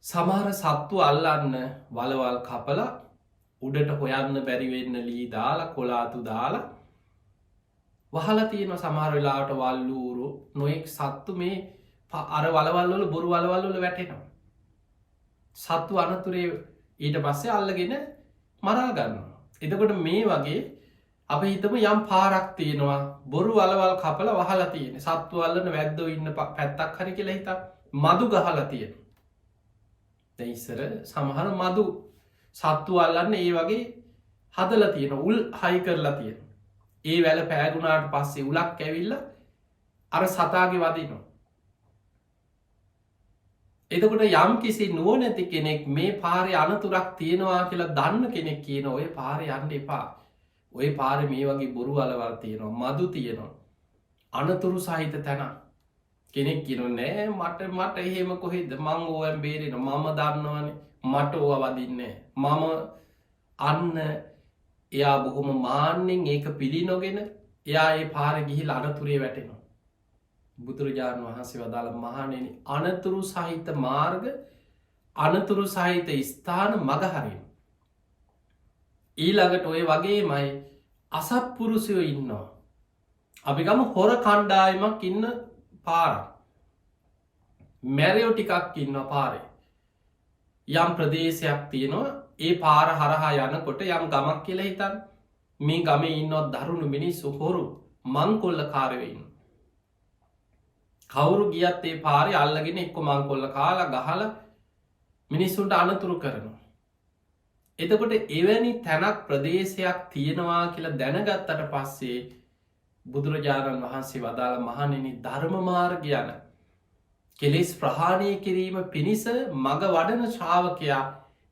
B: සමහර සත්තු අල්ලන්න වලවල් කපල උඩට හොයන්න බැරිවෙන්න ලී දාලා කොලාතු දාලා වහල තියෙන සමහර වෙලාට වල්ලූරු නොයෙක් සත්තු මේ අර වලවල්වල බොරු වලවල්වල වැටෙනවා. සත්තු අනතුරේ ඊට පස්සේ අල්ලගෙන මරාගන්න. එතකොට මේ වගේ අප හිතම යම් පාරක් තියෙනවා බොරු වලවල් කපල වහල තියෙන සත්තු අල්ලන වැද්දෝ ඉන්න පැත්තක් හරි කියලා හිතා මදු ගහල තියෙන. ඉස්සර සමහර මදු සත්තු අල්ලන්න ඒ වගේ හදල තියෙන උල් හයි කරලා තියෙන. ඒ වැල පෑගුණාට පස්සේ උලක් ඇවිල්ල අර සතාගේ වදිනවා. එතකොට යම් කිසි නුවණැති කෙනෙක් මේ පාරය අනතුරක් තියෙනවා කියලා දන්න කෙනෙක් කියන ඔය පාරය යන්න එපා. ඔය පාර මේ වගේ බොරු වලවල් තියෙනවා මදු තියෙනවා. අනතුරු සහිත තැන කෙනෙක් කියන නෑ මට එහෙම කොහෙද මං ඕයම් බේරෙන මම දන්නවන මට ඕව වදින්නේ. මම අන්න එයා බොහොම මාන්‍යෙන් ඒක පිළි නොගෙන එයා ඒ පාර ගිහිල් අනතුරේ වැටෙනවා. බුදුරජාණන් වහන්සේ වදාළ මහණෙනි අනතුරු සහිත මාර්ග අනතුරු සහිත ස්ථාන මගහරින්. ඊළඟට ඔය වගේමයි අසත්පුරුෂයෝ ඉන්නවා. අපි ගම හොර කණ්ඩායමක් ඉන්න පාර මැරයෝ ටිකක් ඉන්න පාරේ යම් ප්‍රදේශයක් තියෙනවා ඒ පාර හරහා යනකොට යම් ගමක් කියලා හිතන් මේ ගම ඉන්නවත් දරුණු මිනිස්සු හොරු මංකොල්ල කාරවෙන්න. කවුරු ගියත් ඒ පාරි අල්ලගෙන එක්ක මංකොල්ල කාලා ගහල මිනිස්සුන්ට අනතුරු කරනවා. එතකොට එවැනි තැනක් ප්‍රදේශයක් තියෙනවා කියලා දැනගත්තට පස්සේ බුදුරජාණන් වහන්සේ වදාළ මහණෙනි ධර්ම මාර්ගයන කෙලෙස් ප්‍රහාණය කිරීම පිණිස මග වඩන ශ්‍රාවකයා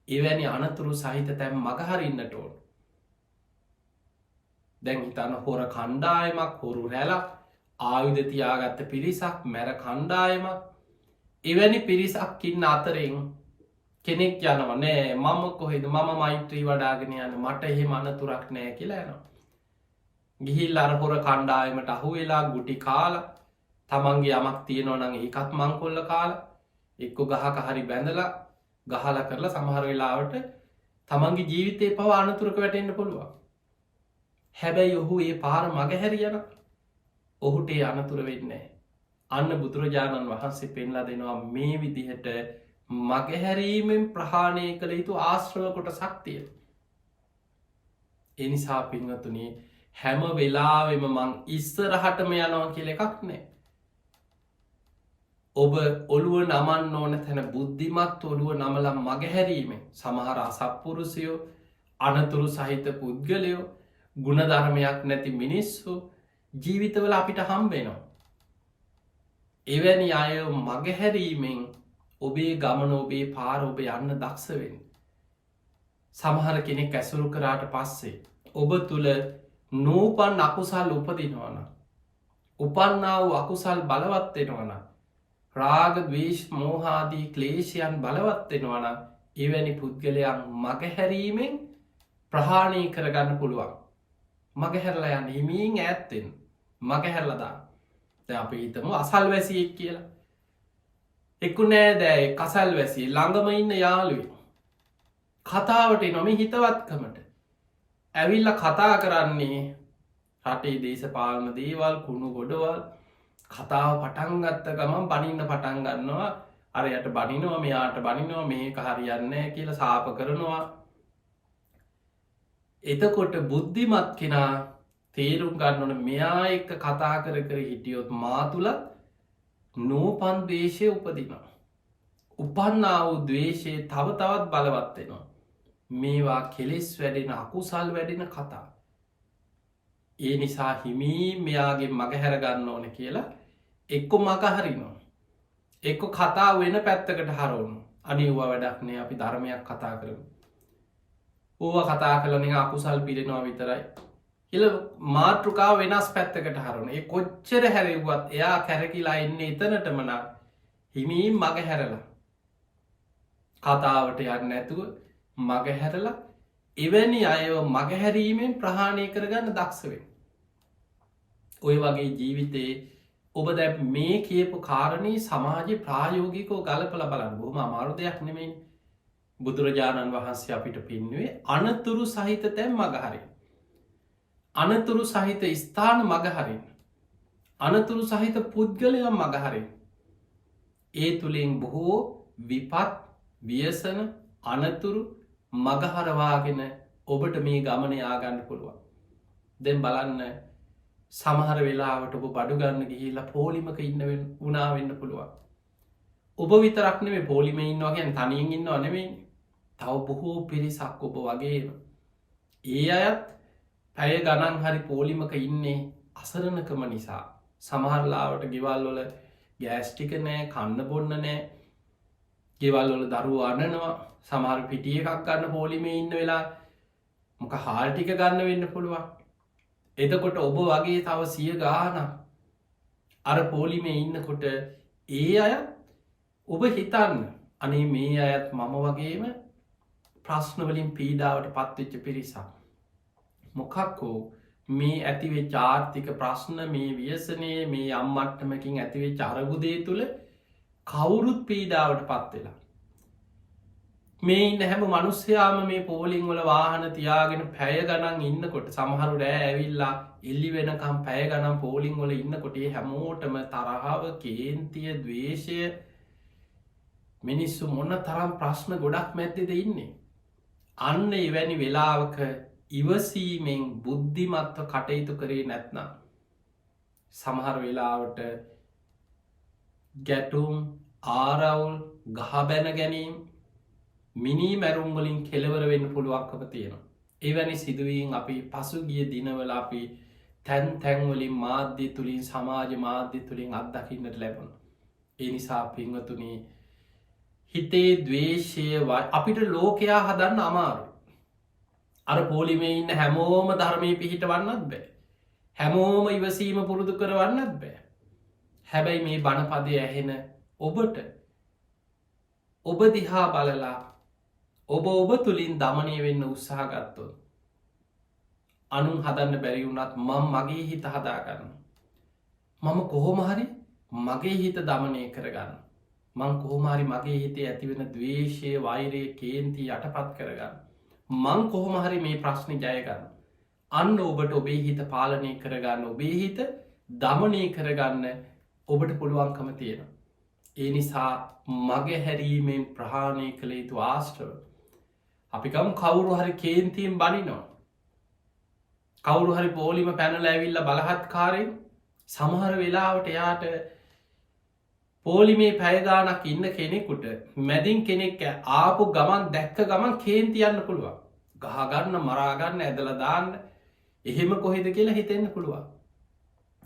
B: එවැනි අනතුරු සහිත තැන් මගහරින්නට ඕන. දැන් හිතන්න හොර කණ්ඩායමක් හොරු රැලක් ආයුධ තියාගත්ත පිරිසක් මැර කණ්ඩායමක් එවැනි පිරිසක්කින්න අතරෙන් කෙනෙක් යනව නෑ මම කොහෙද මම මෛත්‍රී වඩාගෙන යන මට එහෙම අනතුරක් නෑ කියලා යනවා. ගිහිල් අරහොර කණ්ඩායමට අහු වෙලා ගුටි කාල තමන්ගේ යමක් තියෙනවනං ඒකත් මංකොල්ල කාල එක්කො ගහක හරි බැඳලා ගහල කරලා සමහර වෙලාවට තමන්ගේ ජීවිතය පව අනතුරක වැටෙන්න්න පුළුවන්. හැබැයි ඔහු ඒ පාර මගහැරියන ඔහුට ඒ අනතුර වෙන්නේ. අන්න බුදුරජාණන් වහන්සේ පෙන්ලා දෙනවා මේ විදිහට මගහැරීමෙන් ප්‍රහාණය කළ යුතු ආශ්‍රව කොට ශක්තිය. එනිසා පින්වතුනේ හැම වෙලාවෙම මං ඉස්සරහටම යනවා කියල එකක් නෑ. ඔබ ඔළුව නමන්න ඕන තැන බුද්ධිමත් ඔළුව නමලම් මගහැරීමෙන් සමහර අසප්පුරුසයෝ අනතුරු සහිත පුද්ගලයෝ ගුණධර්මයක් නැති මිනිස්සු ජීවිතවල අපිට හම්බෙනවා. එවැනි අය මගහැරීමෙන් ඔබේ ගමන ඔබේ පාර ඔබ යන්න දක්ෂවෙන්. සමහර කෙනෙක් ඇසුරු කරාට පස්සේ ඔබ තුළ නූපන් අකුසල් උපදිනවන. උපන්නාව අකුසල් බලවත්වෙනවන. රාග දවේශ මෝහාදී ක්ලේෂයන් බලවත්වෙනවන එවැනි පුද්ගලයන් මගහැරීමෙන් ප්‍රහාණය කරගන්න පුළුවන්. මගහැරලා යන්න හිමීන් ඇත්තෙන් මගහැරලදා අප හිතම අසල් වැසියෙක් කියලා. එක්කු නෑ දෑ කසල් වැසි ළඟම ඉන්න යාළුවේ. කතාවට නොම හිතවත්කමට ඇවිල්ල කතා කරන්නේ රටේ දේශපාලන දේවල් කුණු ගොඩවල් කතාව පටන්ගත්ත ගමන් බනින්න පටන් ගන්නවා අරයට බනිනවා මෙයාට බනිනවා මේක හරියන්නේ කියල සාප කරනවා. එතකොට බුද්ධිමත් කෙනා තේරුම් ගන්නවන මෙයා එක්ක කතා කර හිටියොත් මාතුලත් නූපන් දේශය උපදිනවා. උපන්නාව දවේශය තව තවත් බලවත්වෙනවා. මේවා කෙලෙස් වැඩෙන අකුසල් වැඩෙන කතා. ඒ නිසා හිමී මෙයාගේ මගහැරගන්න ඕන කියලා එක්කො මගහරිනවා. එක්කො කතා වෙන පැත්තකට හරවුණු අනිවා වැඩක්නේ අපි ධර්මයක් කතා කරමු. ඕව කතා කලන අකුසල් පිරෙනවා විතරයි. එල මාතෘකා වෙනස් පැත්තකට හරුණ ඒ කොච්චර හැරවුවත් එයා කැරකිලා එන්න එතනටමන හිමීම් මග හැරලා කතාවට යන්න නැතුව මගහැරලා එවැනි අයව මගහැරීමෙන් ප්‍රහාණය කරගන්න දක්ෂවෙන්. ඔය වගේ ජීවිතයේ ඔබ දැ මේ කියපු කාරණී සමාජ ප්‍රායෝගිකෝ ගලපල බලන්න බොහම අමාරු දෙයක් නෙමෙයි. බුදුරජාණන් වහන්සේ අපිට පින්නුවේ අනතුරු සහිත තැන් මගහරි. අනතුරු සහිත ස්ථාන මගහරින්. අනතුරු සහිත පුද්ගලයම් මගහරින්. ඒ තුළින් බොහෝ විපත් වියසන අනතුරු මගහරවාගෙන ඔබට මේ ගමනයාගන්න පුළුවන්. දැන් බලන්න සමහර වෙලාවට ඔබ බඩුගන්න ගිහිල්ලා පෝලිමක ඉන්න වනා වෙන්න පුළුවන්. ඔබ විතරක්න මේ පෝලිම ඉන්නවාගෙන් තනියෙන් ඉන්න අනෙවෙයි තව බොහෝ පිරිසක් ඔබ වගේම. ඒ අයත් පැය ගණන් හරි පෝලිමක ඉන්නේ අසරණකම නිසා. සමහරලාවට ගෙවල්වල ගෑස්ටික නෑ කන්න බොන්න නෑ ගෙවල්වල දරුව අන්නනවා සමහර පිටිය එකක් ගන්න පෝලිමේ ඉන්න වෙලා මොක හාල්ටික ගන්න වෙන්න පුළුවන්. එතකොට ඔබ වගේ තව සිය ගාන අර පෝලිමේ ඉන්නකොට ඒ අය ඔබ හිතන්න අනේ මේ අයත් මම වගේම ප්‍රශ්නවලින් පීඩාවට පත්වෙච්ච පිරිසා. මොකක්කෝ මේ ඇතිවේ චාර්ථික ප්‍රශ්න මේ ව්‍යසනය මේ අම්මට්ටමකින් ඇතිවේ චරගුදේ තුළ කවුරුත් පීඩාවට පත්වෙලා. මේ ඉන්න හැම මනුස්්‍යයාම මේ පෝලිං වල වාහන තියාගෙන පැය ගණන් ඉන්නකොට සමහරු රෑ ඇවිල්ලා එල්ලි වෙනකම් පැය ගනම් පෝලිං වල ඉන්නකොටේ හැමෝටම තරහාව කේන්තිය දවේශය මිනිස්සු මොන්න තරම් ප්‍රශ්න ගොඩක් මැත්තෙද ඉන්නේ. අන්න එවැනි වෙලාවක ඉවසීමෙන් බුද්ධිමත්ව කටයුතු කරේ නැත්නම් සමහර වෙලාවට ගැටුම් ආරවුල් ගහබැන ගැනීම් මිනි මැරුම්වලින් කෙලවර වෙන්න පුළුවක්කම තියෙනවා. එවැනි සිදුවීන් අපි පසුගිය දිනවල අපි තැන් තැන්වලින් මාධ්‍ය තුළින් සමාජ මාධ්‍ය තුළින් අත්දකින්නට ලැබුණ. ඒ නිසා පින්වතුනි හිතේ දවේශය අපිට ලෝකයා හදන්න අමාරු. අර පෝලිමේ ඉන්න හැමෝම ධර්මය පිහිට වන්නත් බෑ. හැමෝම ඉවසීම පුරුදු කරවන්නත් බෑ. හැබැයි මේ බණපදය ඇහෙන ඔබට ඔබ දිහා බලලා ඔබ තුළින් දමනය වෙන්න උත්සාහගත්තොත් අනුන් හදන්න බැරි වුණත් මං මගේ හිත හදාගන්න. මම කොහොමහරි මගේ හිත දමනය කරගන්න. මං කොහොමහරි මගේ හිතේ ඇතිවෙන දවේශය වෛරය කේන්ති යටපත් කරගන්න. මං කොහොමහරි මේ ප්‍රශ්නි ජයගන්න. අන්න ඔබට ඔබේ හිත පාලනය කරගන්න ඔබේ හිත දමනය කරගන්න ඔබට පුළුවන්කම තියෙන. ඒ නිසා මගේ හැරීමෙන් ප්‍රහාණය කළ යුතු ආශ්‍රව. අපිකම් කවුරු හරි කේන්තියෙන් බනිනවා. කවුරු හරි පෝලිම පැනල ඇවිල්ල බලහත්කාරයෙන් සමහර වෙලාවට එයාට පෝලිමේ පැයගානක් ඉන්න කෙනෙකුට මැදින් කෙනෙක් ආපු ගමන් දැක්ක ගමන් කේන්තියන්න පුළුවන්. ගහගන්න මරාගන්න ඇදල දාන්න එහෙම කොහෙද කියලා හිතෙන්න්න පුළුවන්.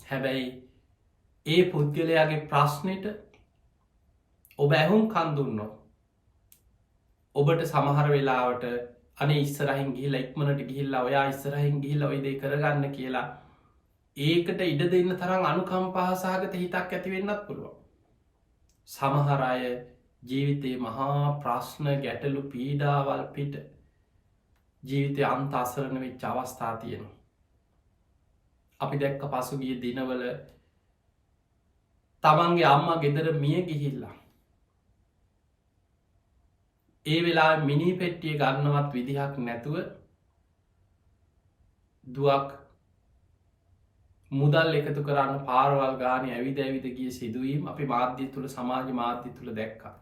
B: හැබැයි ඒ පුද්ගලයාගේ ප්‍රශ්නයට ඔබ ඇහුම් කන්දුන්නො ඔබට සමහර වෙලාවට අනේ ඉස්සරහින් ගිහිල්ලා ඉක්මනට ගිහිල්ලා ඔයා ඉස්සරහින් ගිහිල්ලා ඔය දේ කරගන්න කියලා ඒකට ඉඩ දෙන්න තරම් අනුකම්පාසහගත හිතක් ඇති වෙන්නත් පුළුවන්. සමහර අය ජීවිතේ මහා ප්‍රශ්න ගැටලු පීඩාවල් පිට ජීවිතය අන්ත අසරණ වෙච්ච අවස්ථා තියෙනවා. අපි දැක්ක පසුගිය දිනවල තමන්ගේ අම්මා ගෙදර මිය ගිහිල්ලා ඒ වෙලා මිනි පෙට්ටිය ගන්නවත් විදිහක් නැතුව දුවක් මුදල් එකතු කරන්න පාරවල් ගාන ඇවිද ඇවිද ගිය සිදුවීම් අපි මාධ්‍ය තුළ සමාජ මාධ්‍ය තුළ දැක්කා.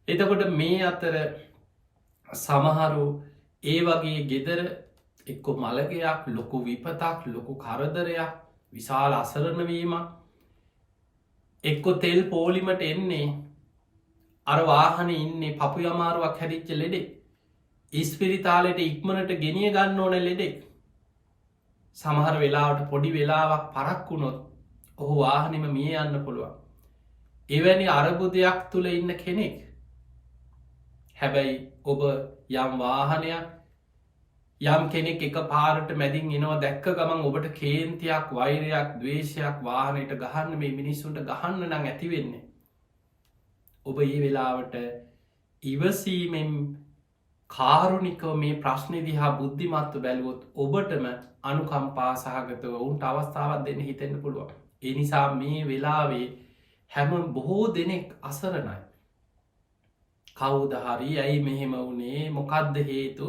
B: එතකොට මේ අතර සමහරු ඒ වගේ ගෙදර එක්කො මළගයක් ලොකු විපතක් ලොකු කරදරයක් විශාල අසරණවීම එක්කො තෙල් පෝලිමට එන්නේ අර වාහන ඉන්නේ පපු අමාරුවක් හැදිච්ච ලෙඩෙක් ඉස්පිරිතාලෙට ඉක්මනට ගෙනිය ගන්න ඕන ලෙඩෙක් සමහර වෙලාවට පොඩි වෙලාවක් පරක්වුණොත් ඔහු වාහනෙම මිය යන්න පුළුවන්. එවැනි අරබුදයක් තුළ ඉන්න කෙනෙක් හැබැයි ඔබ යම් වාහනයක් යම් කෙනෙක් එක පාරට මැදින් එනවා දැක්ක ගමන් ඔබට කේන්තියක් වෛරයක් දවේශයක් වාහනයට ගහන්න මේ මිනිස්සුන්ට ගහන්න නං ඇතිවෙන්නේ. ඔබ ඒ වෙලාවට ඉවසීමෙන් කාරුණිකව මේ ප්‍රශ්නය දිහා බුද්ධිමත්ව බැලුවොත් ඔබටම අනුකම්පා සහගතව ඔවුන්ට අවස්ථාවත් දෙන්න හිතෙන්න්න පුළුවන්. ඒ නිසා මේ වෙලාවේ හැම බොහෝ දෙනෙක් අසරණයි. කවුදහරි ඇයි මෙහෙම වුණේ මොකක්ද හේතු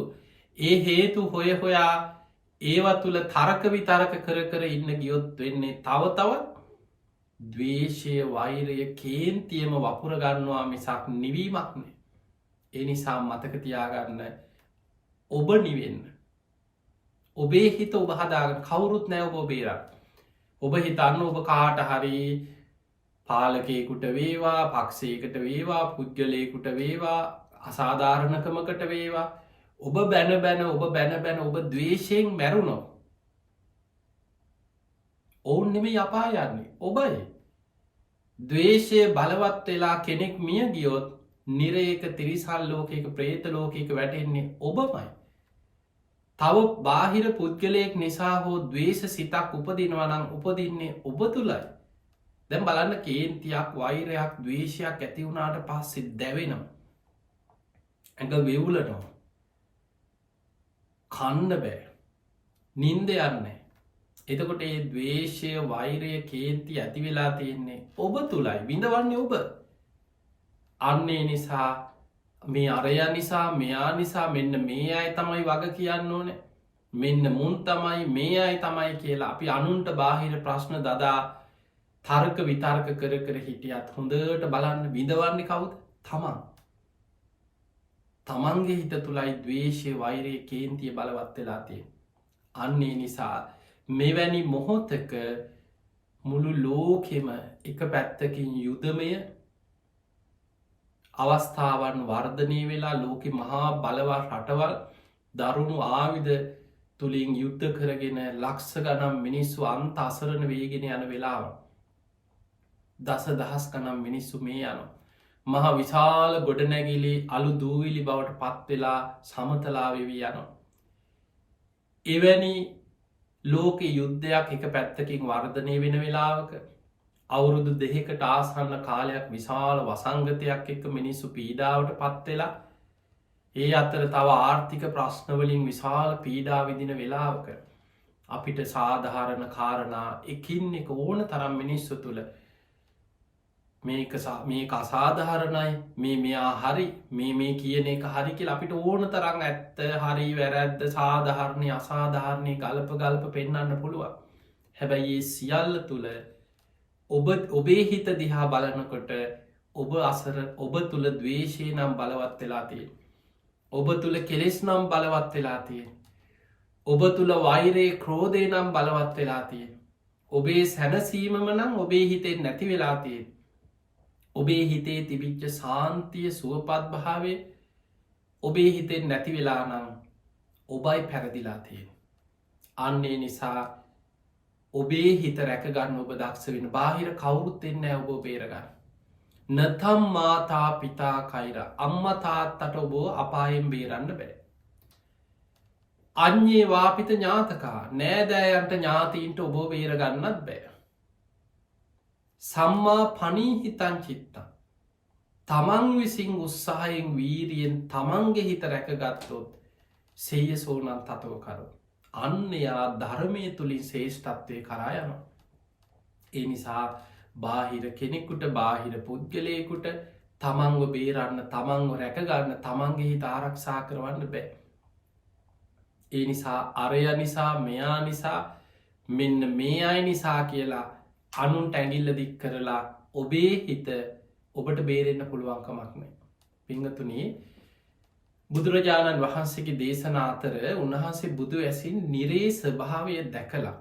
B: ඒ හේතු හොය හොයා ඒවත් තුළ තරක විතරක කර කර ඉන්න ගියොත් වෙන්නේ තව තවත් දවේශය වෛරය කේන්තියම වපුර ගන්නවා මිසක් නිවීමක්නේ. ඒ නිසා මතකතියාගන්න ඔබ නිවෙන්න. ඔබේ හිත ඔබ හදාගන්න කවුරුත් නෑ ඔබ බේරක්. ඔබ හිතන්න ඔබ කාට හරි පාලකයකුට වේවා පක්ෂයකට වේවා පුද්ගලයකුට වේවා අසාධාරණකමකට වේවා ඔබ බැන බැන ඔබ බැන බැන ඔබ දවේශයෙන් මැරුණො ඔවුන් නෙම යපා යන්නේ ඔබයි. දවේශය බලවත් වෙලා කෙනෙක් මිය ගියොත් නිරේක තිරිසල් ලෝකයක ප්‍රේත ලෝකයක වැටෙන්නේ ඔබමයි. තව බාහිර පුද්ගලයෙක් නිසා හෝ දවේශ සිතක් උපදිනවනං උපදින්නේ ඔබ තුළයි. දැම් බලන්න කේන්තියක් වෛරයක් දවේශයක් ඇතිවුණට පස්සෙ දැවෙනවා. ඇඟ වෙවුලනවා. කණ්ඩ බෑ නින්ද යන්නේ. එතකොට ඒ දවේශය වෛරය කේන්ති ඇති වෙලා තියෙන්නේ ඔබ තුළයි බිඳවන්නේ ඔබ. අන්නේ නිසා මේ අරය නිසා මෙයා නිසා මෙන්න මේ අය තමයි වග කියන්න ඕන මෙන්න මුන් තමයි මේ අය තමයි කියලා අපි අනුන්ට බාහිර ප්‍රශ්න දදා තර්ක විතර්ක කර කර හිටියත් හොඳට බලන්න විඳවන්නේ කවුද තමන්. තමන්ගේ හිත තුළයි දවේශය වෛරය කේන්තිය බලවත් වෙලා තිය. අන්නේ නිසා මෙවැනි මොහොතක මුළු ලෝකෙම එක පැත්තකින් යුදමය අවස්ථාවන් වර්ධනය වෙලා ලෝකෙ මහා බලවත් රටවල් දරුණු ආවිධ තුළින් යුද්ධ කරගෙන ලක්ෂ ගනම් මිනිස්සු අන්ත අසරණ වේගෙන යන වෙලාව දස දහස් ගනම් මිනිස්සු මේ යන මහ විශාල ගොඩනැගිලි අලු දූවිලි බවට පත්වෙලා සමතලාවෙවී යනවා. එවැනි ලෝක යුද්ධයක් එක පැත්තකින් වර්ධනය වෙන වෙලාවක අවුරුදු දෙහෙකට ආසන්න කාලයක් විශාල වසංගතයක් එක්ක මිනිස්සු පීඩාවට පත්වෙලා ඒ අතර තව ආර්ථික ප්‍රශ්නවලින් විශාල පීඩා විදින වෙලාවක අපිට සාධාරණ කාරණා එකින් එක ඕන තරම් මිනිස්සු තුළ මේක අසාධාරණයි මේ මෙයා හරි මේ කියන එක හරි කියල අපිට ඕන තරම් ඇත්ත හරි වැරැද්ද සාධාරණය අසාධාරණය ගල්ප පෙන්වන්න පුළුවන්. හැබැයි ඒ සියල්ල තුළ ඔබේ හිත දිහා බලනකොට ඔබ තුළ දවේශය නම් බලවත් වෙලා තිය. ඔබ තුළ කෙලෙස් නම් බලවත් වෙලා තිය. ඔබ තුළ වෛරයේ ක්‍රෝධය නම් බලවත් වෙලා තිය. ඔබේ සැනසීමම නම් ඔබේ හිතෙන් නැති වෙලා තිය. ඔබේ හිතේ තිබිච්ච සාන්තිය සුවපත් භාවේ ඔබේ හිතෙන් නැති වෙලා නම් ඔබයි පැරදිලා තියෙන. අන්නේ නිසා ඔබේ හිත රැකගන්න ඔබ දක්ෂ වෙන බාහිර කවුරුත් එන්න ඔබ බේරගන්න. නතම් මාතා පිතා කයිර අම්ම තාත්තට ඔබ අපායෙන් බේරන්න බෑ. අන්යේ වාපිත ඥාතකා නෑදෑයන්ට ඥාතීන්ට ඔබ බේරගන්නත් බෑ. සම්මා පනී හිතන් චිත්තා තමන් විසින් උත්සාහයෙන් වීරියෙන් තමන්ගේ හිත රැකගත්තොත් සෙය සෝනන් තතව කරු. අන්නයා ධර්මය තුළින් ශේෂ්ඨත්වය කරා යනවා. ඒ නිසා බාහිර කෙනෙකුට බාහිර පුද්ගලයකුට තමන්ව බේරන්න තමන්ව රැකගන්න තමන්ගේ හිත ආරක්ෂා කරවන්න බෑ. ඒ නිසා අරය නිසා මෙයා නිසා මෙන්න මේ අයි නිසා කියලා අනුන්ට ඇගිල්ල දික් කරලා ඔබේ හිත ඔබට බේරෙන්න්න පුළුවන්කමක් නෑ. පිංහතුනේ බුදුරජාණන් වහන්සේගේ දේශනා අතර උන්වහන්සේ බුදු ඇසින් නිරේ ස්වභාවය දැකලා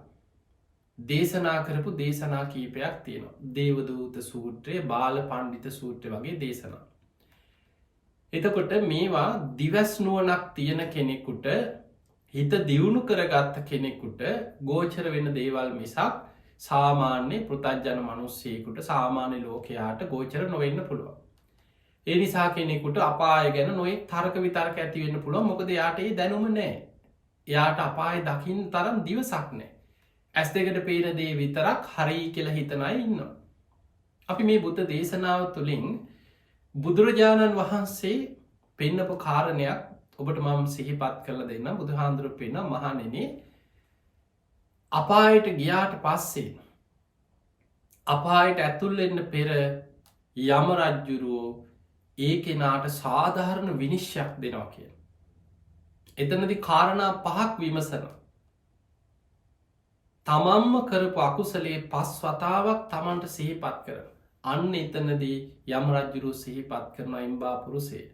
B: දේශනා කරපු දේශනා කීපයක් තියෙනවා. දේවදූත සූත්‍රය බාල පණ්ඩිත සූත්‍රය වගේ දේශනා. එතකොට මේවා දිවස්නුවනක් තියෙන කෙනෙකුට හිත දියුණු කරගත්ත කෙනෙකුට ගෝචර වෙන දේවල් මිසක් සාමාන්‍ය පෘතජ්ජන මනුස්සයකුට සාමාන්‍ය ලෝකයාට ගෝචර නොවෙන්න පුළුවන්. ඒ නිසා කෙනෙකුට අපාය ගැන නොයි තර්ක විතර්ක ඇතිවෙන්න පුළුව මොකද යාට ඒ දැනුම නෑ. එයාට අපාය දකිින් තරම් දිවසක් නෑ. ඇස් දෙකට පේන දේ විතරක් හරි කියලා හිතනයි ඉන්න. අපි මේ බුද්ධ දේශනාව තුළින් බුදුරජාණන් වහන්සේ පෙන්නපු කාරණයක් ඔබට මම සිහිපත් කරල දෙන්න බුදුහාන්දුරු පෙන්න මහනෙනේ අපායට ගියාට පස්සේ අපායට ඇතුල්ලෙන්න පෙර යම රජ්ජුරුවෝ ඒ කෙනාට සාධාරණ විනිශ්්‍යයක් දෙනවා කිය. එතනදි කාරණා පහක් විමසන. තමන්ම කරපු අකුසලේ පස් වතාවක් තමන්ට සිහිපත් කර. අන්න එතනදී යම රජ්ජුරු සිහිපත් කරන ඉම්බා පුරුසේ.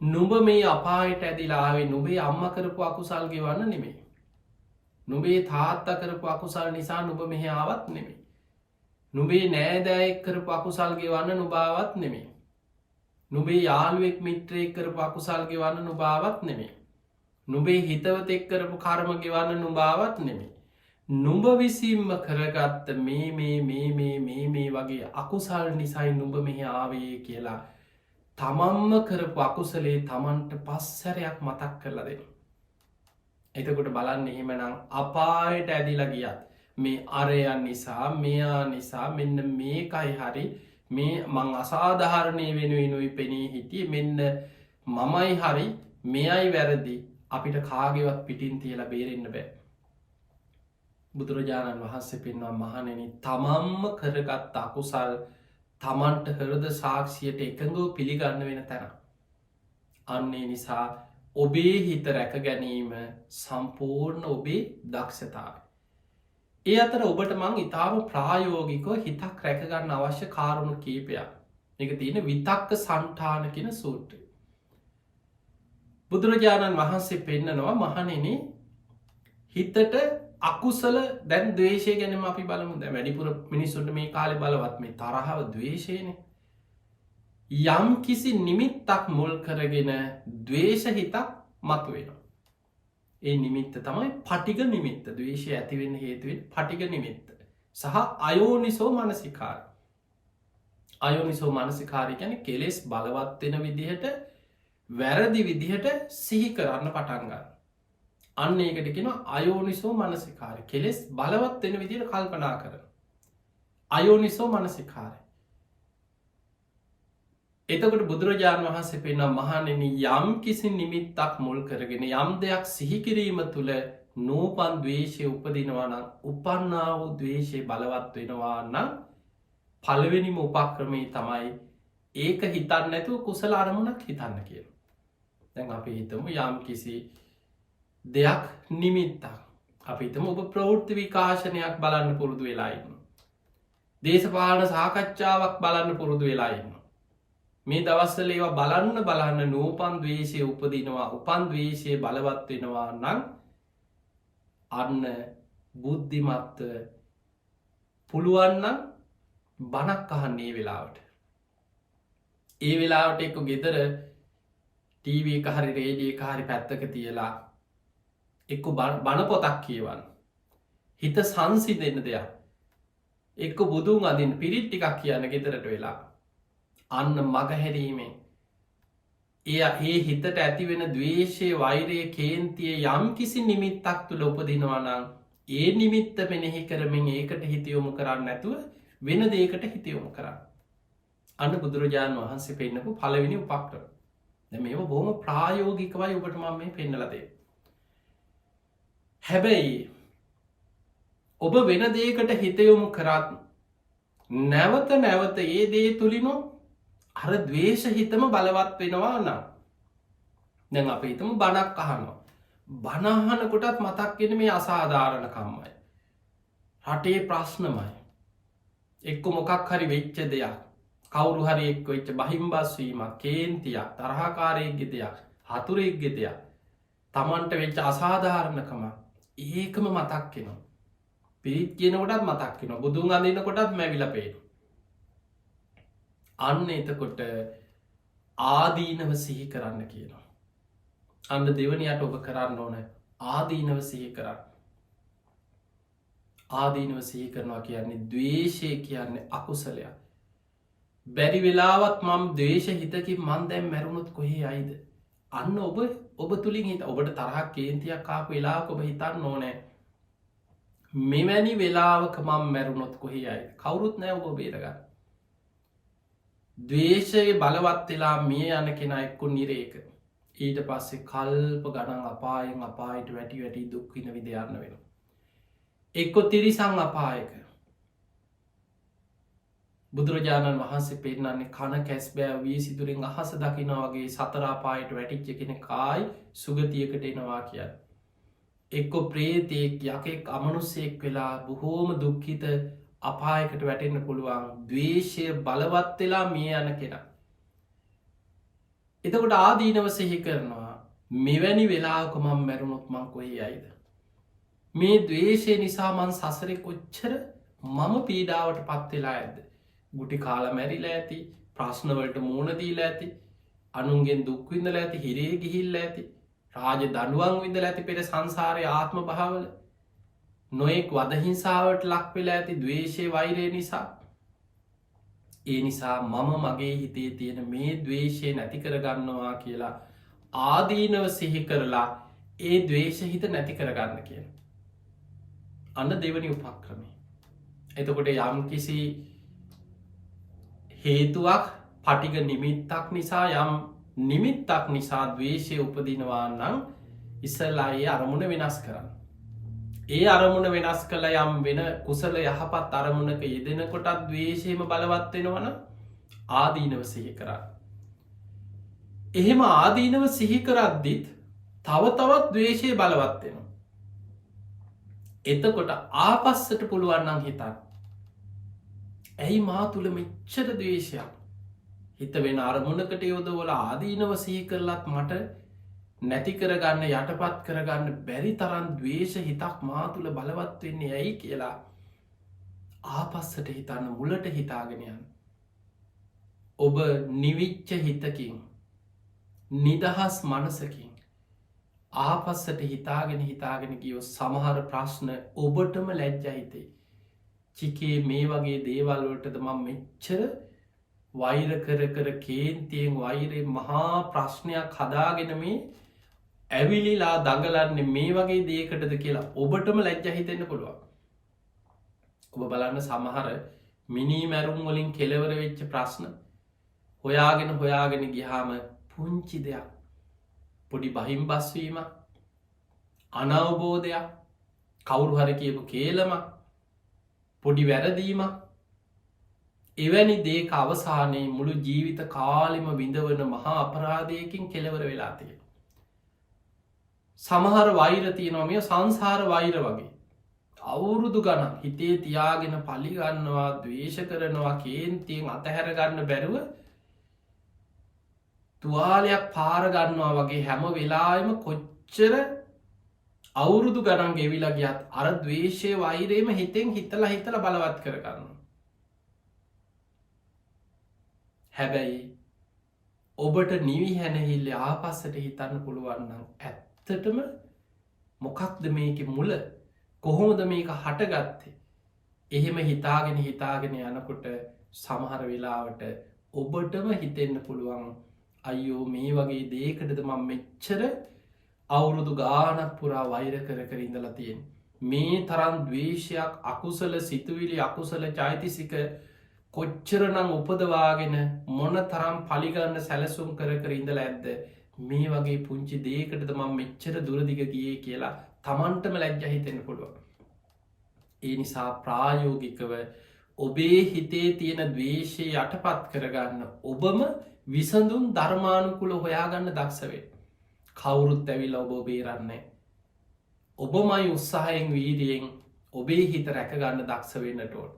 B: නුඹ මේ අපායට ඇදිලාවේ නුබේ අම්ම කරපු අකුසල්ගේ වන්න නෙමේ. නුබේ තාත්ත කරපු අකුසල් නිසා නුබ මෙහ ආවත් නෙමේ. නුබේ නෑදෑයෙක් කරපු අකුසල්ගේ වන්න නුභාවත් නෙමේ. නුබේ යාළුවෙක් මිත්‍රයෙක් කරපු අකුසල්ගේ වන්න නුභාවත් නෙමේ. නුබේ හිතවතෙක් කරපු කර්ම ගෙවන්න නුභාවත් නෙමේ. නුඹ විසින්ම කරගත්ත මේ වගේ අකුසල් නිසයි නුඹ මෙහ ආවේ කියලා තමන්ම කරපු අකුසලේ තමන්ට පස්සරයක් මතක් කරලා දෙන්න. එතකොට බලන්න එහෙමනම් අපායට ඇදිලා ගියත් මේ අරයන් නිසා මෙයා නිසා මෙන්න මේකයි හරි මේ මං අසාධාරණය වෙනුවෙනුයි පෙනී හිටිය මෙන්න මමයි හරි මෙයයි වැරදි අපිට කාගෙවත් පිටින් තියලා බේරෙන්න බෑ. බුදුරජාණන් වහන්සේ පෙන්වා මහනෙන තමම්ම කරගත් අකුසල් තමන්ට හරද සාක්ෂියට එකඟව පිළිගන්න වෙන තැන. අන්නේ නිසා ඔබේ හිත රැක ගැනීම සම්පූර්ණ ඔබේ දක්ෂතාව. ඒ අතර ඔබට මං ඉතාම ප්‍රායෝගිකව හිතක් රැකගන්න අවශ්‍ය කාරුණු කීපයක් එක තියෙන විතක්ක සන්ටාන කෙන සූට්‍රය. බුදුරජාණන් වහන්සේ පෙන්නනවා මහනෙන හිතට අකුසල දැන් දවේශය ගැනම අපි බලමු දැ වැඩිපුර මිනිස්සුන්ට මේ කාලෙ බලවත් මේ තරහව දවේශයන යම් කිසි නිමිත්තක් මුල් කරගෙන දවේශ හිතක් මතු වෙනවා. ඒ නිමිත්ත තමයි පටික නිමිත්ත දවේශය ඇතිවෙන්න හේතුවෙන් පටික නිමිත්ත සහ අයෝනිසෝ මනසිකාර. අයෝනිසෝ මනසිකාරය ගැන කෙලෙස් බලවත්වෙන විදිහට වැරදි විදිහට සිහි කරන්න පටන්ගන්න. අන්න ඒකට කෙන අයෝනිසෝ මනසිකාරය කෙලෙස් බලවත් වෙන විදිහට කල්පනා කර. අයෝනිසෝ මනසිකාරය. එතකොට බුදුරජාණන් වහන්සේ පෙන්වා මහනෙන යම් කිසි නිමිත්තක් මුල් කරගෙන යම් දෙයක් සිහිකිරීම තුළ නූපන් දවේශය උපදිනවානම් උපන්නා වූ දවේශය බලවත් වෙනවා නම් පළවෙනිම උපක්‍රමී තමයි ඒක හිතන්න නැතුව කුසල අරමුණක් හිතන්න කියල. දැන් අපි හිතම යම් කිසි දෙයක් නිමිත්තක් අපිතම ඔබ ප්‍රවෘත්ති විකාශනයක් බලන්න පුරුදු වෙලාඉන්න. දේශපාලන සාකච්ඡාවක් බලන්න පුරුදු වෙලාඉන්න. මේ දවස්සල ඒවා බලන්න නූපන් දවේශය උපදිනවා උපන් දවේශය බලවත් වෙනවා නම් අන්න බුද්ධිමත්ත පුළුවන්න බණක් අහන්නේ වෙලාවට. ඒ වෙලාවට එක්ක ගෙදර ටීවී එක හරි රේඩිය එක හරි පැත්තක තියලා එක්ක බණ පොතක් කියවන්න. හිත සංසිඳෙන්න දෙයක්. එක්ක බුදුන් අදින් පිරිත් ටිකක් කියන්න ගෙදරට වෙලා. අන්න මගහැරීමේ. ඒ හිතට ඇතිවෙන දවේශය වෛරය කේන්තිය යම් කිසි නිමිත්තක් තුළ උපදිනවනං ඒ නිමිත්ත පෙනෙහි කරමින් ඒකට හිතයොමු කරන්න නැතුව වෙන දේකට හිතයොමු කරන්න. අන්න බුදුරජාණන් වහන්සේ පෙන්න්නපු පලවිනි උපක්‍රම. මේ බොහොම ප්‍රායෝගිකවයි ඔබට මම මේ පෙන්නලදේ. හැබැයි ඔබ වෙන දේකට හිතයොමු කරත් නැවත නැවත ඒ දේ තුළිනො අර දවේශ හිතම බලවත් වෙනවා නම් දැන් අප හිතම බණක් අහනවා. බණහන කොටත් මතක්ගෙන මේ අසාධාරණකම්මයි. රටේ ප්‍රශ්නමයි. එක්ක මොකක් හරි වෙච්ච දෙයක් කවුරු හරි එක්ක වෙච්ච බහිම්බස්වීමක් කේන්තියක් තරහකාරයක්ගෙ දෙයක් හතුරෙක්ගෙ දෙයක් තමන්ට වෙච්ච අසාධාරණකම ඒකම මතක්කෙනවා. පිරිත් කියනකොටත් මතක්කෙන බුදුන් අඳන්න කොටත් මැවිලපේන. අන්න එතකොට ආදීනව සිහි කරන්න කියනවා. අන්න දෙවනියට ඔබ කරන්න ඕන ආදීනව සිහි කරන්න. ආදීනව සිහි කරනවා කියන්නේ දවේශය කියන්නේ අකුසලයක්. බැරි වෙලාවත් මම් දේශ හිතකින් මන් දැම් මැරුණුත් කොහේ අයිද. අන්න ඔබ තුළින් හිත ඔබට තරහක් කේන්තියක් කාපු වෙලාක ඔබ හිතන්න ඕනෑ. මෙවැනි වෙලාවක මම් මැරුණොත් කොහේ අයි කවුරුත් නෑ ඔබ බේරගන්න. දවේශයේ බලවත් වෙලා මිය යන කෙන එක්කු නිරේක ඊට පස්සේ කල්ප ගණන් අපායෙන් අපායට වැටි වැටි දුක්වින විදයන්න වෙන. එක්කො තිරිසං අපායක බුදුරජාණන් වහන්සේ පෙන්නන්නේ කන කැස්බෑ වී සිදුරෙන් අහස දකිනවාගේ සතරාපායට වැටිච්ච කෙන කායි සුගතියකට එනවා කියන්න. එක්කො ප්‍රේතයෙක් යකෙක් අමනුස්සෙක් වෙලා බොහෝම දුක්හිත අපායකට වැටෙන්න්න පුළුවන් දවේශය බලවත් වෙලා මිය යන කෙන. එතකොට ආදීනව සෙහි කරනවා මෙවැනි වෙලාක මං මැරුණොත් මං කොහේ අයිද. මේ දවේශය නිසා මන් සසරෙ කොච්චර මම පීඩාවට පත්වෙලා ඇද. ගුටි කාල මැරිලා ඇති ප්‍රශ්නවලට මූුණදීලා ඇති අනුන්ගෙන් දුක්විඳල ඇති හිරේ ගිහිල්ල ඇති රාජ දඩුවන් විඳල ඇති පෙර සංසාරය ආත්ම භාවල නොයෙක් වදහිංසාාවට ලක්වෙලා ඇති දවේශය වෛරය නිසා ඒ නිසා මම මගේ හිතේ තියෙන මේ දවේශය නැති කරගන්නවා කියලා ආදීනව සිහි කරලා ඒ දවේශ හිත නැති කරගන්න කියන. අන්න දෙවනි උපක්‍රමය. එතකොට යම් කිසි හේතුවක් පටික නිමිත්තක් නිසා යම් නිමිත්තක් නිසා දවේශය උපදිනවා නම් ඉස්සල්ලා ඒ අරමුණ වෙනස් කරන්න. ඒ අරමුණ වෙනස් කළ යම් වෙන කුසල යහපත් අරමුණක යෙදෙන කොටත් දවේශයම බලවත්වෙනවන ආදීනව සිහි කරන්න. එහෙම ආදීනව සිහිකරද්දිත් තව තවත් දවේශය බලවත්වෙනවා. එතකොට ආපස්සට පුළුවන්නම් හිතන්න. ඇයි මා තුළ මෙච්චර දවේශයක් හිත වෙන අරමුණකට යොදවල ආදීනව සිහි කරලත් මට නැති කරගන්න යටපත් කරගන්න බැරි තරන් දවේශ හිතක් මා තුළ බලවත් වෙන්නේ ඇයි කියලා ආපස්සට හිතන්න මුලට හිතාගෙනයන්. ඔබ නිවිච්ච හිතකින් නිදහස් මනසකින් ආපස්සට හිතාගෙන ගියෝ සමහර ප්‍රශ්න ඔබටම ලැජ්ජහිතේ. චිකේ මේ වගේ දේවල්වලටද මං මෙච්චර වෛර කර කේන්තියෙන් වෛරය මහා ප්‍රශ්නයක් හදාගෙන මේ ඇවිලිලා දඟලන්නේ මේ වගේ දේකටද කියලා ඔබටම ලැජ්ජ හිතෙන්න්න පුළුවන්. ඔබ බලන්න සමහර මිනී මැරුම් වලින් කෙලවර වෙච්ච ප්‍රශ්න හොයාගෙන ගිහාම පුංචි දෙයක් පොඩි බහිම් බස්වීම අනවබෝධයක් කවුරු හර කියපු කේලම පොඩි වැරදීම එවැනි දේක අවසානයේ මුළු ජීවිත කාලෙම විඳවන මහා අපරාධයකින් කෙලවර වෙලාතිය. සමහර වෛරතියනොමිය සංසාර වෛර වගේ අවුරුදු ගණන් හිතේ තියාගෙන පලිගන්නවා දවේශ කරනවා කේන්තියෙන් අතහැරගන්න බැරුව තුවාලයක් පාරගන්නවා වගේ හැම වෙලාම කොච්චර අවුරුදු ගණන් ගෙවිලා ගියත් අර දවේශය වෛරේම හිතෙන් හිතල බලවත් කරගන්න. හැබැයි ඔබට නිවි හැනහිල්ල ආපස්සට හිතන්න පුළුවන්නම් ඇත්තටම මොකක්ද මේක මුල කොහොමද මේක හටගත්තේ එහෙම හිතාගෙන යනකොට සමහර වෙලාවට ඔබටම හිතෙන්න පුළුවන් අයියෝ මේ වගේ දේකටද මම මෙච්චර අවුරුදු ගානක් පුරා වෛර කර ඉඳලා තියෙන මේ තරම් ද්වේෂයක් අකුසල සිතුවිලි අකුසල චෛතසික කොච්චරනම් උපදවාගෙන මොන තරම් පලිගන්න සැලසුම් කර ඉඳලා ඇද්ද මේ වගේ පුංචි දේකටද මම මෙච්චර දුරදිග ගියේ කියලා තමන්ටම ලැජ්ජ හිතෙන්න පුළුවන්. ඒ නිසා ප්‍රායෝගිකව ඔබේ හිතේ තියෙන ද්වේෂය යටපත් කරගන්න ඔබම විසඳුම් ධර්මානුකුල හොයාගන්න දක්ෂවේ. කවුරුත් ඇවිල ඔබ බේරන්නේ. ඔබමයි උත්සාහයෙන් වීරියෙන් ඔබේ හිත රැකගන්න දක්ෂවෙන්නට ඕන.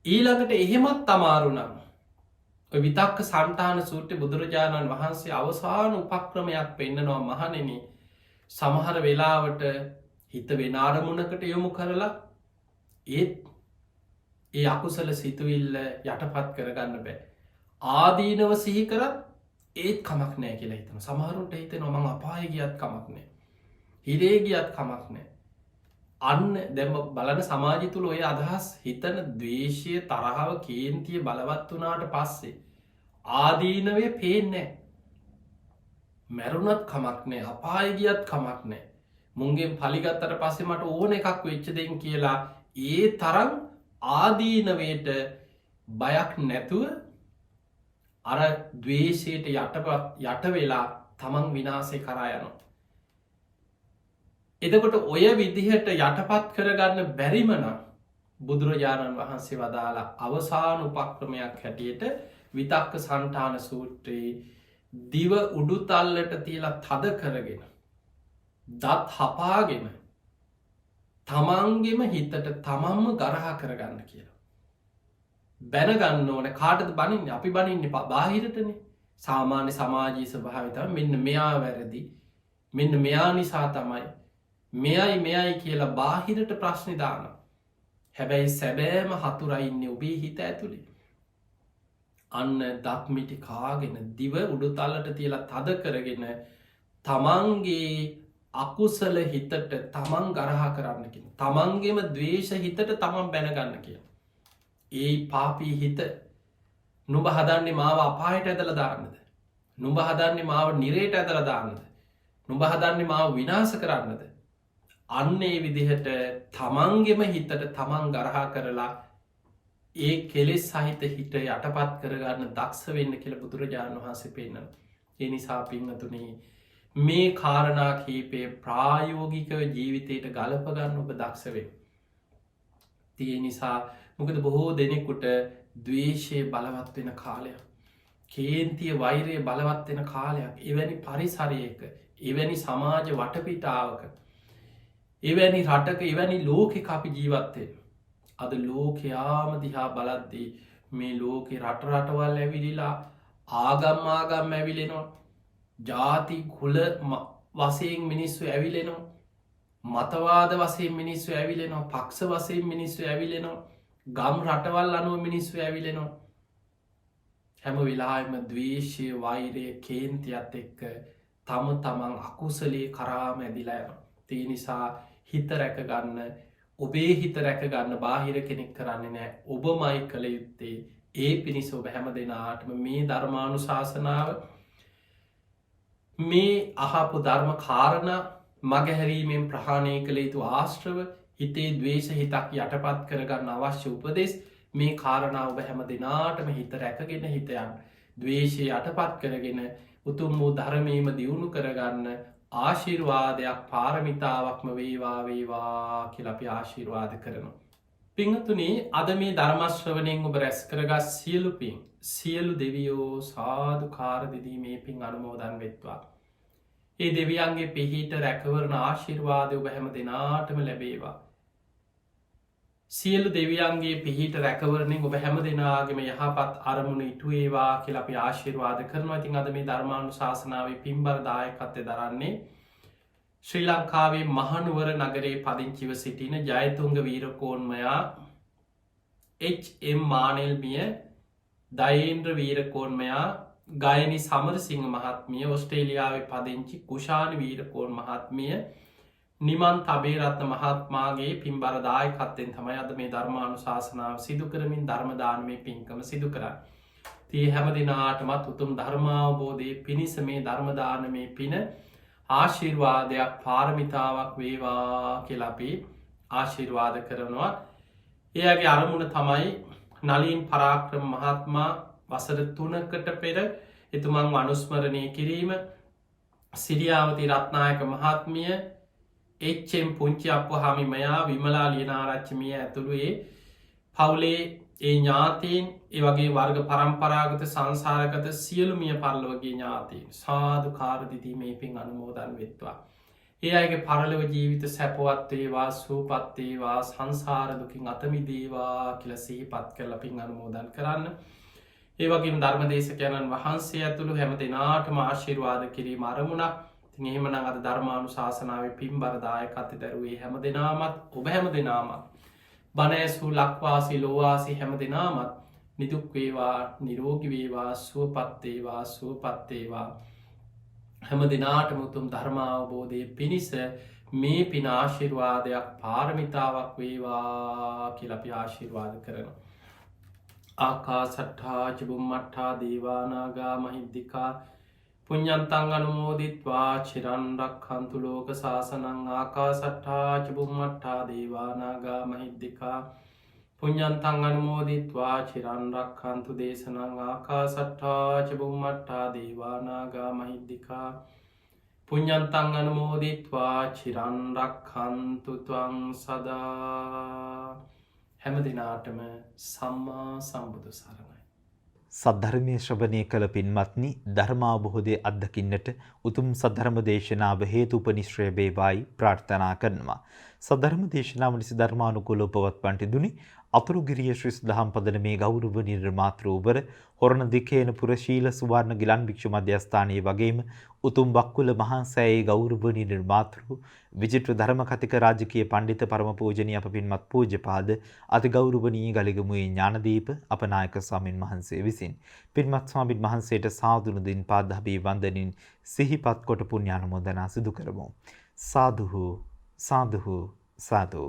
B: ඊළඟට එහෙමත් අමාරුනම් විතක්ක සන්ටාන සූට්‍ය බුදුරජාණන් වහන්සේ අවසාන උපක්‍රමයක් පෙන්න්නනවා මහනෙන සමහර වෙලාවට හිත වෙනාරමුණකට යොමු කරලා ඒත් ඒ අකුසල සිතුවිල්ල යටපත් කරගන්න බෑ. ආදීනව සිහි කරත් ඒත් කමක් නෑ කියලා හිතන සමහරුන්ට හිත නොමං අපාය ගියත් කමක් නෑ හිරේ ගියත් කමක් නෑ අන්න දැම බලන සමාජි තුළ ඔය අදහස් හිතන දවේශය තරහාව කේන්තිය බලවත් වනාට පස්සේ ආදීනවේ පේනෑ මැරුණත් කමක් නෑ අපාය ගියත් කමක් නෑ මුන්ගේ පලිගත්තට පස්සේ මට ඕන එකක් වෙච්ච දෙෙන් කියලා ඒ තරම් ආදීනවයට බයක් නැතුව අර දවේශයට යට වෙලා තමන් විනාසේ කරා යනවා. එතකොට ඔය විදිහට යටපත් කරගන්න බැරිමන බුදුරජාණන් වහන්සේ වදාලා අවසාන උපක්‍රමයක් හැටියට විතක්ක සන්ටාන සූත්‍රයේ දිව උඩුතල්ලට තියලා තද කරගෙන දත් හපාගෙන තමන්ගෙම හිතට තමන්ම ගරහා කරගන්න කියලා. බැනගන්න ඕන කාටද බනින්න අපි බනින්න බාහිරටන සාමාන්‍ය සමාජී ස්භාවිතම මෙන්න මෙයා වැරදි මෙන්න මෙයා නිසා තමයි මෙයයි කියලා බාහිරට ප්‍රශ්නි දාන හැබැයි සැබෑම හතුරයින්න ඔබේ හිත ඇතුළේ අන්න දත්මිටි කාගෙන දිව උඩුතල්ලට තියලා තද කරගෙන තමන්ගේ අකුසල හිතට තමන් ගරහා කරන්නකින් තමන්ගේම දවේශ හිතට තමන් බැනගන්න කිය ඒ පාපී හිත නුබ හදන්නේ මාව අපායට ඇදල දාන්නද නුබ හදන්නේ මාව නිරේට ඇදල දාන්නද නුබ හදන්නේ මාව විනාස කරන්නද අන්නේ විදිහට තමන්ගෙම හිතට තමන් ගරහා කරලා ඒ කෙලෙස් සහිත හිට යටපත් කරගන්න දක්ෂ වෙන්න කියල බුදුරජාණන් වහන්සේ පෙන්න්න එනිසා පිංහතුනේ මේ කාරණා කීපේ ප්‍රායෝගිකව ජීවිතයට ගලපගන්න ඔබ දක්ෂවේ තිය නිසා මොකද බොහෝ දෙනෙකුට දවේශය බලවත් වෙන කාලයක් කේන්තිය වෛරය බලවත් වෙන කාලයක් එවැනි පරිසරයක එවැනි සමාජ වටපිටාවක එවැනි රටක එවැනි ලෝකෙ අපි ජීවත්තේ අද ලෝකයාම දිහා බලද්දී මේ ලෝකෙ රටරටවල් ඇවිලිලා ආගම් ඇවිලෙනවා ජාති කුල වසයෙන් මිනිස්සු ඇවිලෙනවා මතවාද වසයෙන් මිනිස්සු ඇවිලෙනවා පක්ෂ වසයෙන් මිනිස්සු ඇවිලෙනවා ගම් රටවල් අනුව මිනිස්සු ඇවිලෙනවා හැම වෙලාම දවේශය වෛරය කේන්තියත් එක්ක තම තමන් අකුසලේ කරාම ඇදිලා යන තිය නිසා හිත රැකගන්න ඔබේ හිත රැකගන්න බාහිර කෙනෙක් කරන්නේ නෑ ඔබමයි කළ යුත්තේ ඒ පිණිස ඔබ හැම දෙනාටම මේ ධර්මානු ශාසනාව මේ අහපු ධර්ම කාරණ මගහැරීමෙන් ප්‍රහාණය කළ යුතු ආශ්‍රව හිතේ දවේශ හිතක් යටපත් කරගන්න අවශ්‍ය උපදෙස් මේ කාරණාව ඔබ හැම දෙනාටම හිත රැකගෙන හිතයන් දවේශය යටපත් කරගෙන උතුම් වූ ධර්මීම දියුණු කරගන්න ආශිර්වාදයක් පාරමිතාවක්ම වේවා කියලපි ආශිර්වාද කරනවා. පිංහතුනේ අද මේ ධර්මශ්‍රවනයෙන් ඔබ රැස් කරගත් සියලු පින් සියලු දෙවියෝ සාධකාර දෙදී මේ පින් අනුමෝදන් වෙත්වා. ඒ දෙවියන්ගේ පිහිට රැකවරණ ආශිර්වාදය ඔබ හැම දෙනාටම ලැබේවා. සියලු දෙවියන්ගේ පිහිට රැකවරණින් ඔබ හැම දෙනාගේම යහපත් අරමුණ ඉටුවේවා කියල අපි ආශිර්වාද කරනවා. ඉතින් අද මේ ධර්මානු ශාසනාවේ පින්බරදායකත්වය දරන්නේ ශ්‍රී ලංකාවේ මහනුවර නගරේ පදිංචිව සිටින ජයතුන්ග වීරකෝන්මයා H.M. මානෙල්මිය දයේන්ද්‍ර වීරකෝන්මයා ගයනි සමරසිංහ මහත්මිය ඔස්ට්‍රේලියාවේ පදිංචි කුෂාණ වීරකෝන් මහත්මිය නිමන්ත අබේරත්න මහත්මාගේ පින්බර දායකත්වයෙන් තමයි අද මේ ධර්මානුශාසනාව සිදු කරමින් ධර්ම දානමේ පින්කම සිදු කරන්නේ. තිය හැම දිනාටමත් උතුම් ධර්මාවබෝධය පිණිස මේ ධර්ම දානමේ පින ආශිර්වාදයක් පාරමිතාවක් වේවා කියලා අපි ආශිර්වාද කරනවා. එයාගේ අරමුණ තමයි නලින් පරාක්‍රම මහත්මා වසර 3කට පෙර එතුමන් අනුස්මරණය කිරීම, සිරියාවති රත්නායක මහත්මිය, එච්.එම්. පුංචි අප්පුහාමිමයා, විමලා ලියනාරච්චිමිය ඇතුළු පවුලේ ඒ ඥාතීන්, ඒ වගේ වර්ග පරම්පරාගත සංසාරගත සියලු මිය පරලොවගේ ඥාතීන් සාධුකාරදිදී මේ පින් අනුමෝදන් වෙත්වා. ඒ අයගේ පරලව ජීවිත සැපවත්වේවා, සූපත්තේවා, සංසාරදුකින් අතමිදේවා කියල සිහිපත් කරල පින් අනුමෝදන් කරන්න. ඒ වගේම ධර්මදේශකයණන් වහන්සේ ඇතුළු හැම දෙනාටම ආශිර්වාද කිරීම අරමුණක්. තින් එහෙමනං අද ධර්මානුශාසනාවේ පින්බරදායකත්වය දරුවේ හැම දෙනාමත්, ඔබ හැම දෙනාමත්, බණඇසූ ලක්වාසි ලෝවාසි හැම දෙනාමත් නිදුක්වේවා, නිරෝගිවේවා, සුවපත්තේවා, සුවපත්තේවා. හැම දෙනාටම උතුම් ධර්මාවබෝධය පිණිස මේ පින ආශිර්වාදයක් පාරමිතාවක් වේවා කියලා අපි ආශිර්වාද කරනවා. ආකාසට්ඨා ච බුම්මට්ඨා දේවානාගා මහිද්దికා පුඤ්ඤන්තං අනුමෝදිත්වා චිරන් රක්ඛන්තු ලෝක සාසනං. ආකාසට්ඨා ච බුම්මට්ඨා දේවානාගා මහිද්దికා පුඤ්ඤන්තං අනුමෝදිත්වා චිරන් රක්ඛන්තු දේශනං. ආකාසට්ඨා ච බුම්මට්ඨා දේවානාගා මහිද්దికා පුඤ්ඤන්තං අනුමෝදිත්වා චිරන් රක්ඛන්තු ත්වං සදා. හැම දිනාටම සම්මා සම්බුදු සරණයි.
A: සද්ධර්මයේ ශ්‍රවණය කළ පින්වත්නි, ධර්මාවබෝධය අත්දකින්නට උතුම් සද්ධර්ම දේශනාව හේතුපනිශ්‍රය වේවායි ප්‍රාර්ථනා කරනවා. සද්ධර්ම දේශනාව නිසි ධර්මානුකූලව පවත්වන්නට දුනි අතුරුගිරිය ශ්‍රී සදහම් පදනමේ ගෞරවනීය මාතෘවර හොරණ දිකේනපුර ශීල සුවර්ණ ගිලන් භික්ෂු මධ්‍යස්ථානයේ වගේම උතුම් බක්කුල මහා සෑයේ ගෞරවනීය මාතෘ විචිත්‍ර ධර්ම කතික රාජකීය පඬිත පරම පූජනීය අප පින්වත් පූජ්‍යපාද අති ගෞරවනීය ගලිගමුවේ ඥානදීප අපනායක ස්වාමින් වහන්සේ විසින් පින්වත් ස්වාමින් වහන්සේට සාදුණු දින් පාදහබී වන්දනින් සිහිපත් කොට පුණ්‍යානුමෝදනා සිදු කරමු. සාදුහු සාදුහු සාදු.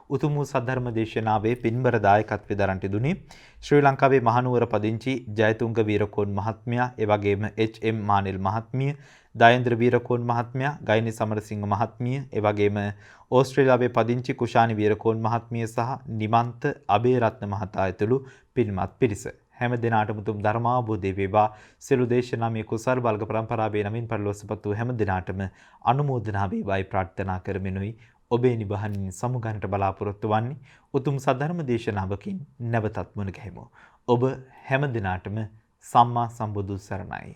A: උතුම් වූ සද්ධර්ම දේශනාවේ පින්බර දායකත්වය දරන්නට දුනි ශ්‍රී ලංකාවේ මහනුවර පදිංචි ජයතුංග වීරකෝන් මහත්මයා, ඒ වගේම එච්.එම්. මානෙල් මහත්මිය, දයේන්ද්‍ර වීරකෝන් මහත්මයා, ගයිනි සමරසිංහ මහත්මිය, ඒ වගේම ඕස්ට්‍රේලියාවේ පදිංචි කුෂානි වීරකෝන් මහත්මිය සහ නිමන්ත අබේරත්න මහතා ඇතුළු පින්වත් පිරිස හැම දිනාටම උතුම් ධර්මාවබෝධය වේවා. සියලු දේශනාමය කුසල් බලක පරම්පරාවේ නමින් පරිලෝසපත් වූ හැම දිනාටම අනුමෝදනා වේවායි ප්‍රාර්ථනා කරමිනුයි ඔබේ නිබහනින් සමුගන්නට බලාපොරොත්තු වන්නේ. උතුම් සද්ධර්ම දේශනාවකින් නැවතත් මුණ ගැහෙමු. ඔබ හැම දිනාටම සම්මා සම්බුදු සරණයි.